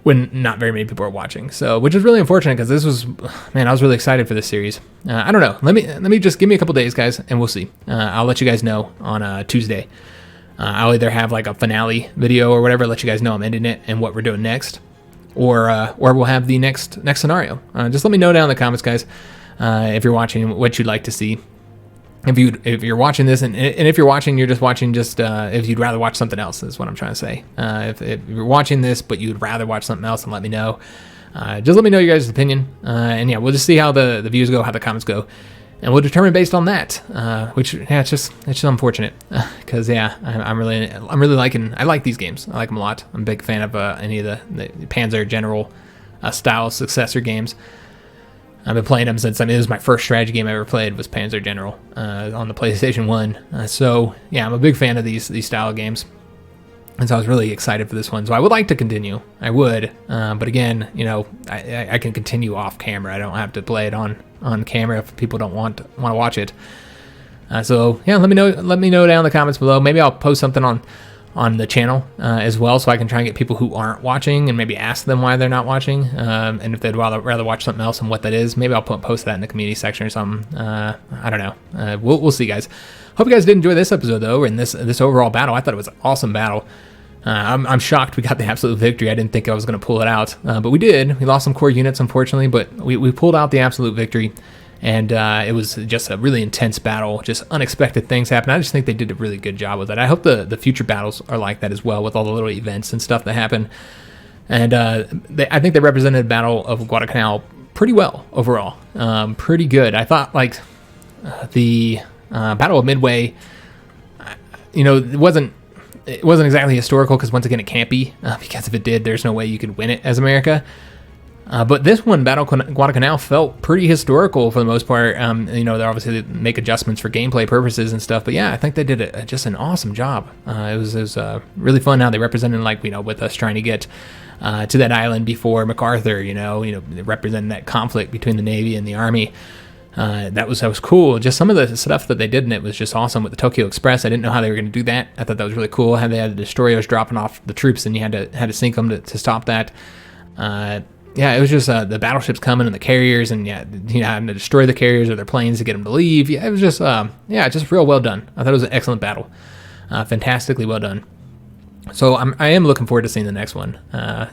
when not very many people are watching. So, which is really unfortunate, because this was, man, I was really excited for this series. I don't know. Let me just give me a couple days, guys, and we'll see. I'll let you guys know on Tuesday. I'll either have like a finale video or whatever, let you guys know I'm ending it and what we're doing next, or we'll have the next scenario. Just let me know down in the comments, guys, if you're watching, what you'd like to see. If you're watching this, and if you're watching, you're just watching if you'd rather watch something else, is what I'm trying to say. If you're watching this but you'd rather watch something else, then let me know. Just let me know your guys' opinion, and yeah, we'll just see how the views go, how the comments go, and we'll determine based on that. Which, yeah, it's just unfortunate, because yeah, I'm really liking. I like these games. I like them a lot. I'm a big fan of any of the Panzer General style successor games. I've been playing them since, it was my first strategy game I ever played, was Panzer General on the PlayStation 1. So yeah, I'm a big fan of these style of games, and so I was really excited for this one. So I would like to continue. I would, but again, I can continue off camera. I don't have to play it on camera if people don't want to watch it. So yeah, let me know down in the comments below. Maybe I'll post something on the channel as well, so I can try and get people who aren't watching and maybe ask them why they're not watching, and if they'd rather watch something else and what that is. Maybe I'll post that in the community section or something. I don't know. We'll see, guys. Hope you guys did enjoy this episode, though, and this overall battle. I thought it was an awesome battle. I'm shocked we got the absolute victory. I didn't think I was going to pull it out, but we did. We lost some core units, unfortunately, but we pulled out the absolute victory. And it was just a really intense battle. Just unexpected things happened. I just think they did a really good job with it. I hope the future battles are like that as well, with all the little events and stuff that happen. And I think they represented the Battle of Guadalcanal pretty well overall. Pretty good. I thought the Battle of Midway, it wasn't exactly historical, because once again it can't be, because if it did, there's no way you could win it as America. But this one, Battle of Guadalcanal, felt pretty historical for the most part. They obviously make adjustments for gameplay purposes and stuff. But yeah, I think they did just an awesome job. It was really fun how they represented, with us trying to get to that island before MacArthur. Representing that conflict between the Navy and the Army. That was cool. Just some of the stuff that they did in it was just awesome. With the Tokyo Express, I didn't know how they were going to do that. I thought that was really cool. How they had the destroyers dropping off the troops, and you had to sink them to stop that. Yeah, it was just the battleships coming and the carriers, and having to destroy the carriers or their planes to get them to leave. Yeah, it was just just real well done. I thought it was an excellent battle, fantastically well done. So I am looking forward to seeing the next one.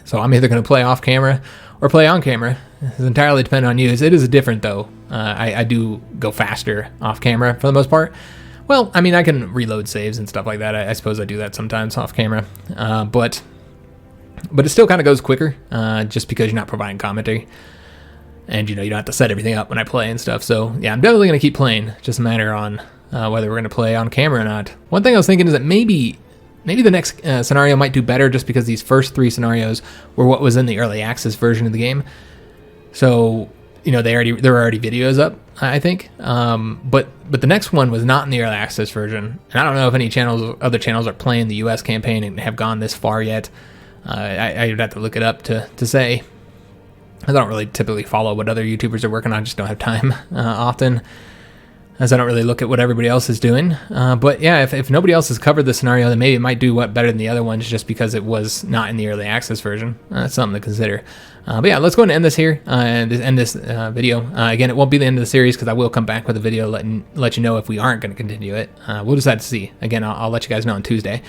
So I'm either going to play off camera or play on camera. It's entirely dependent on you. It is different though. I do go faster off camera for the most part. Well, I mean, I can reload saves and stuff like that. I suppose I do that sometimes off camera, but it still kind of goes quicker, just because you're not providing commentary, and you don't have to set everything up when I play and stuff. So yeah, I'm definitely going to keep playing. Just a matter on whether we're going to play on camera or not. One thing I was thinking is that maybe the next scenario might do better, just because these first 3 scenarios were what was in the early access version of the game. So there were already videos up, I think. But the next one was not in the early access version, and I don't know if any other channels are playing the U.S. campaign and have gone this far yet. I would have to look it up to say. I don't really typically follow what other YouTubers are working on. I just don't have time often, as I don't really look at what everybody else is doing. But yeah, if nobody else has covered the scenario, then maybe it might do better than the other ones, just because it was not in the early access version. That's something to consider. But yeah, let's go ahead and end this here and end this video. Again, it won't be the end of the series, because I will come back with a video let you know if we aren't going to continue it. We'll just have to see. Again, I'll let you guys know on Tuesday.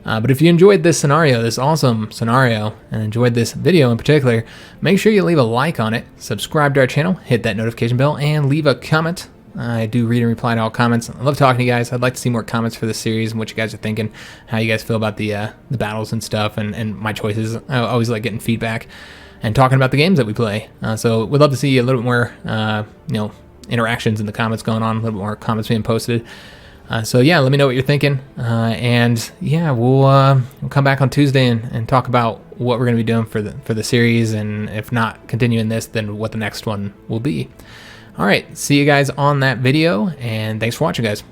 But if you enjoyed this scenario, this awesome scenario, and enjoyed this video in particular, make sure you leave a like on it, subscribe to our channel, hit that notification bell, and leave a comment. I do read and reply to all comments. I love talking to you guys. I'd like to see more comments for this series and what you guys are thinking, how you guys feel about the battles and stuff, and my choices. I always like getting feedback and talking about the games that we play. So we'd love to see a little bit more interactions in the comments going on, a little bit more comments being posted. So yeah, let me know what you're thinking, and yeah, we'll come back on Tuesday and talk about what we're going to be doing for the series, and if not continuing this, then what the next one will be. All right, see you guys on that video, and thanks for watching, guys.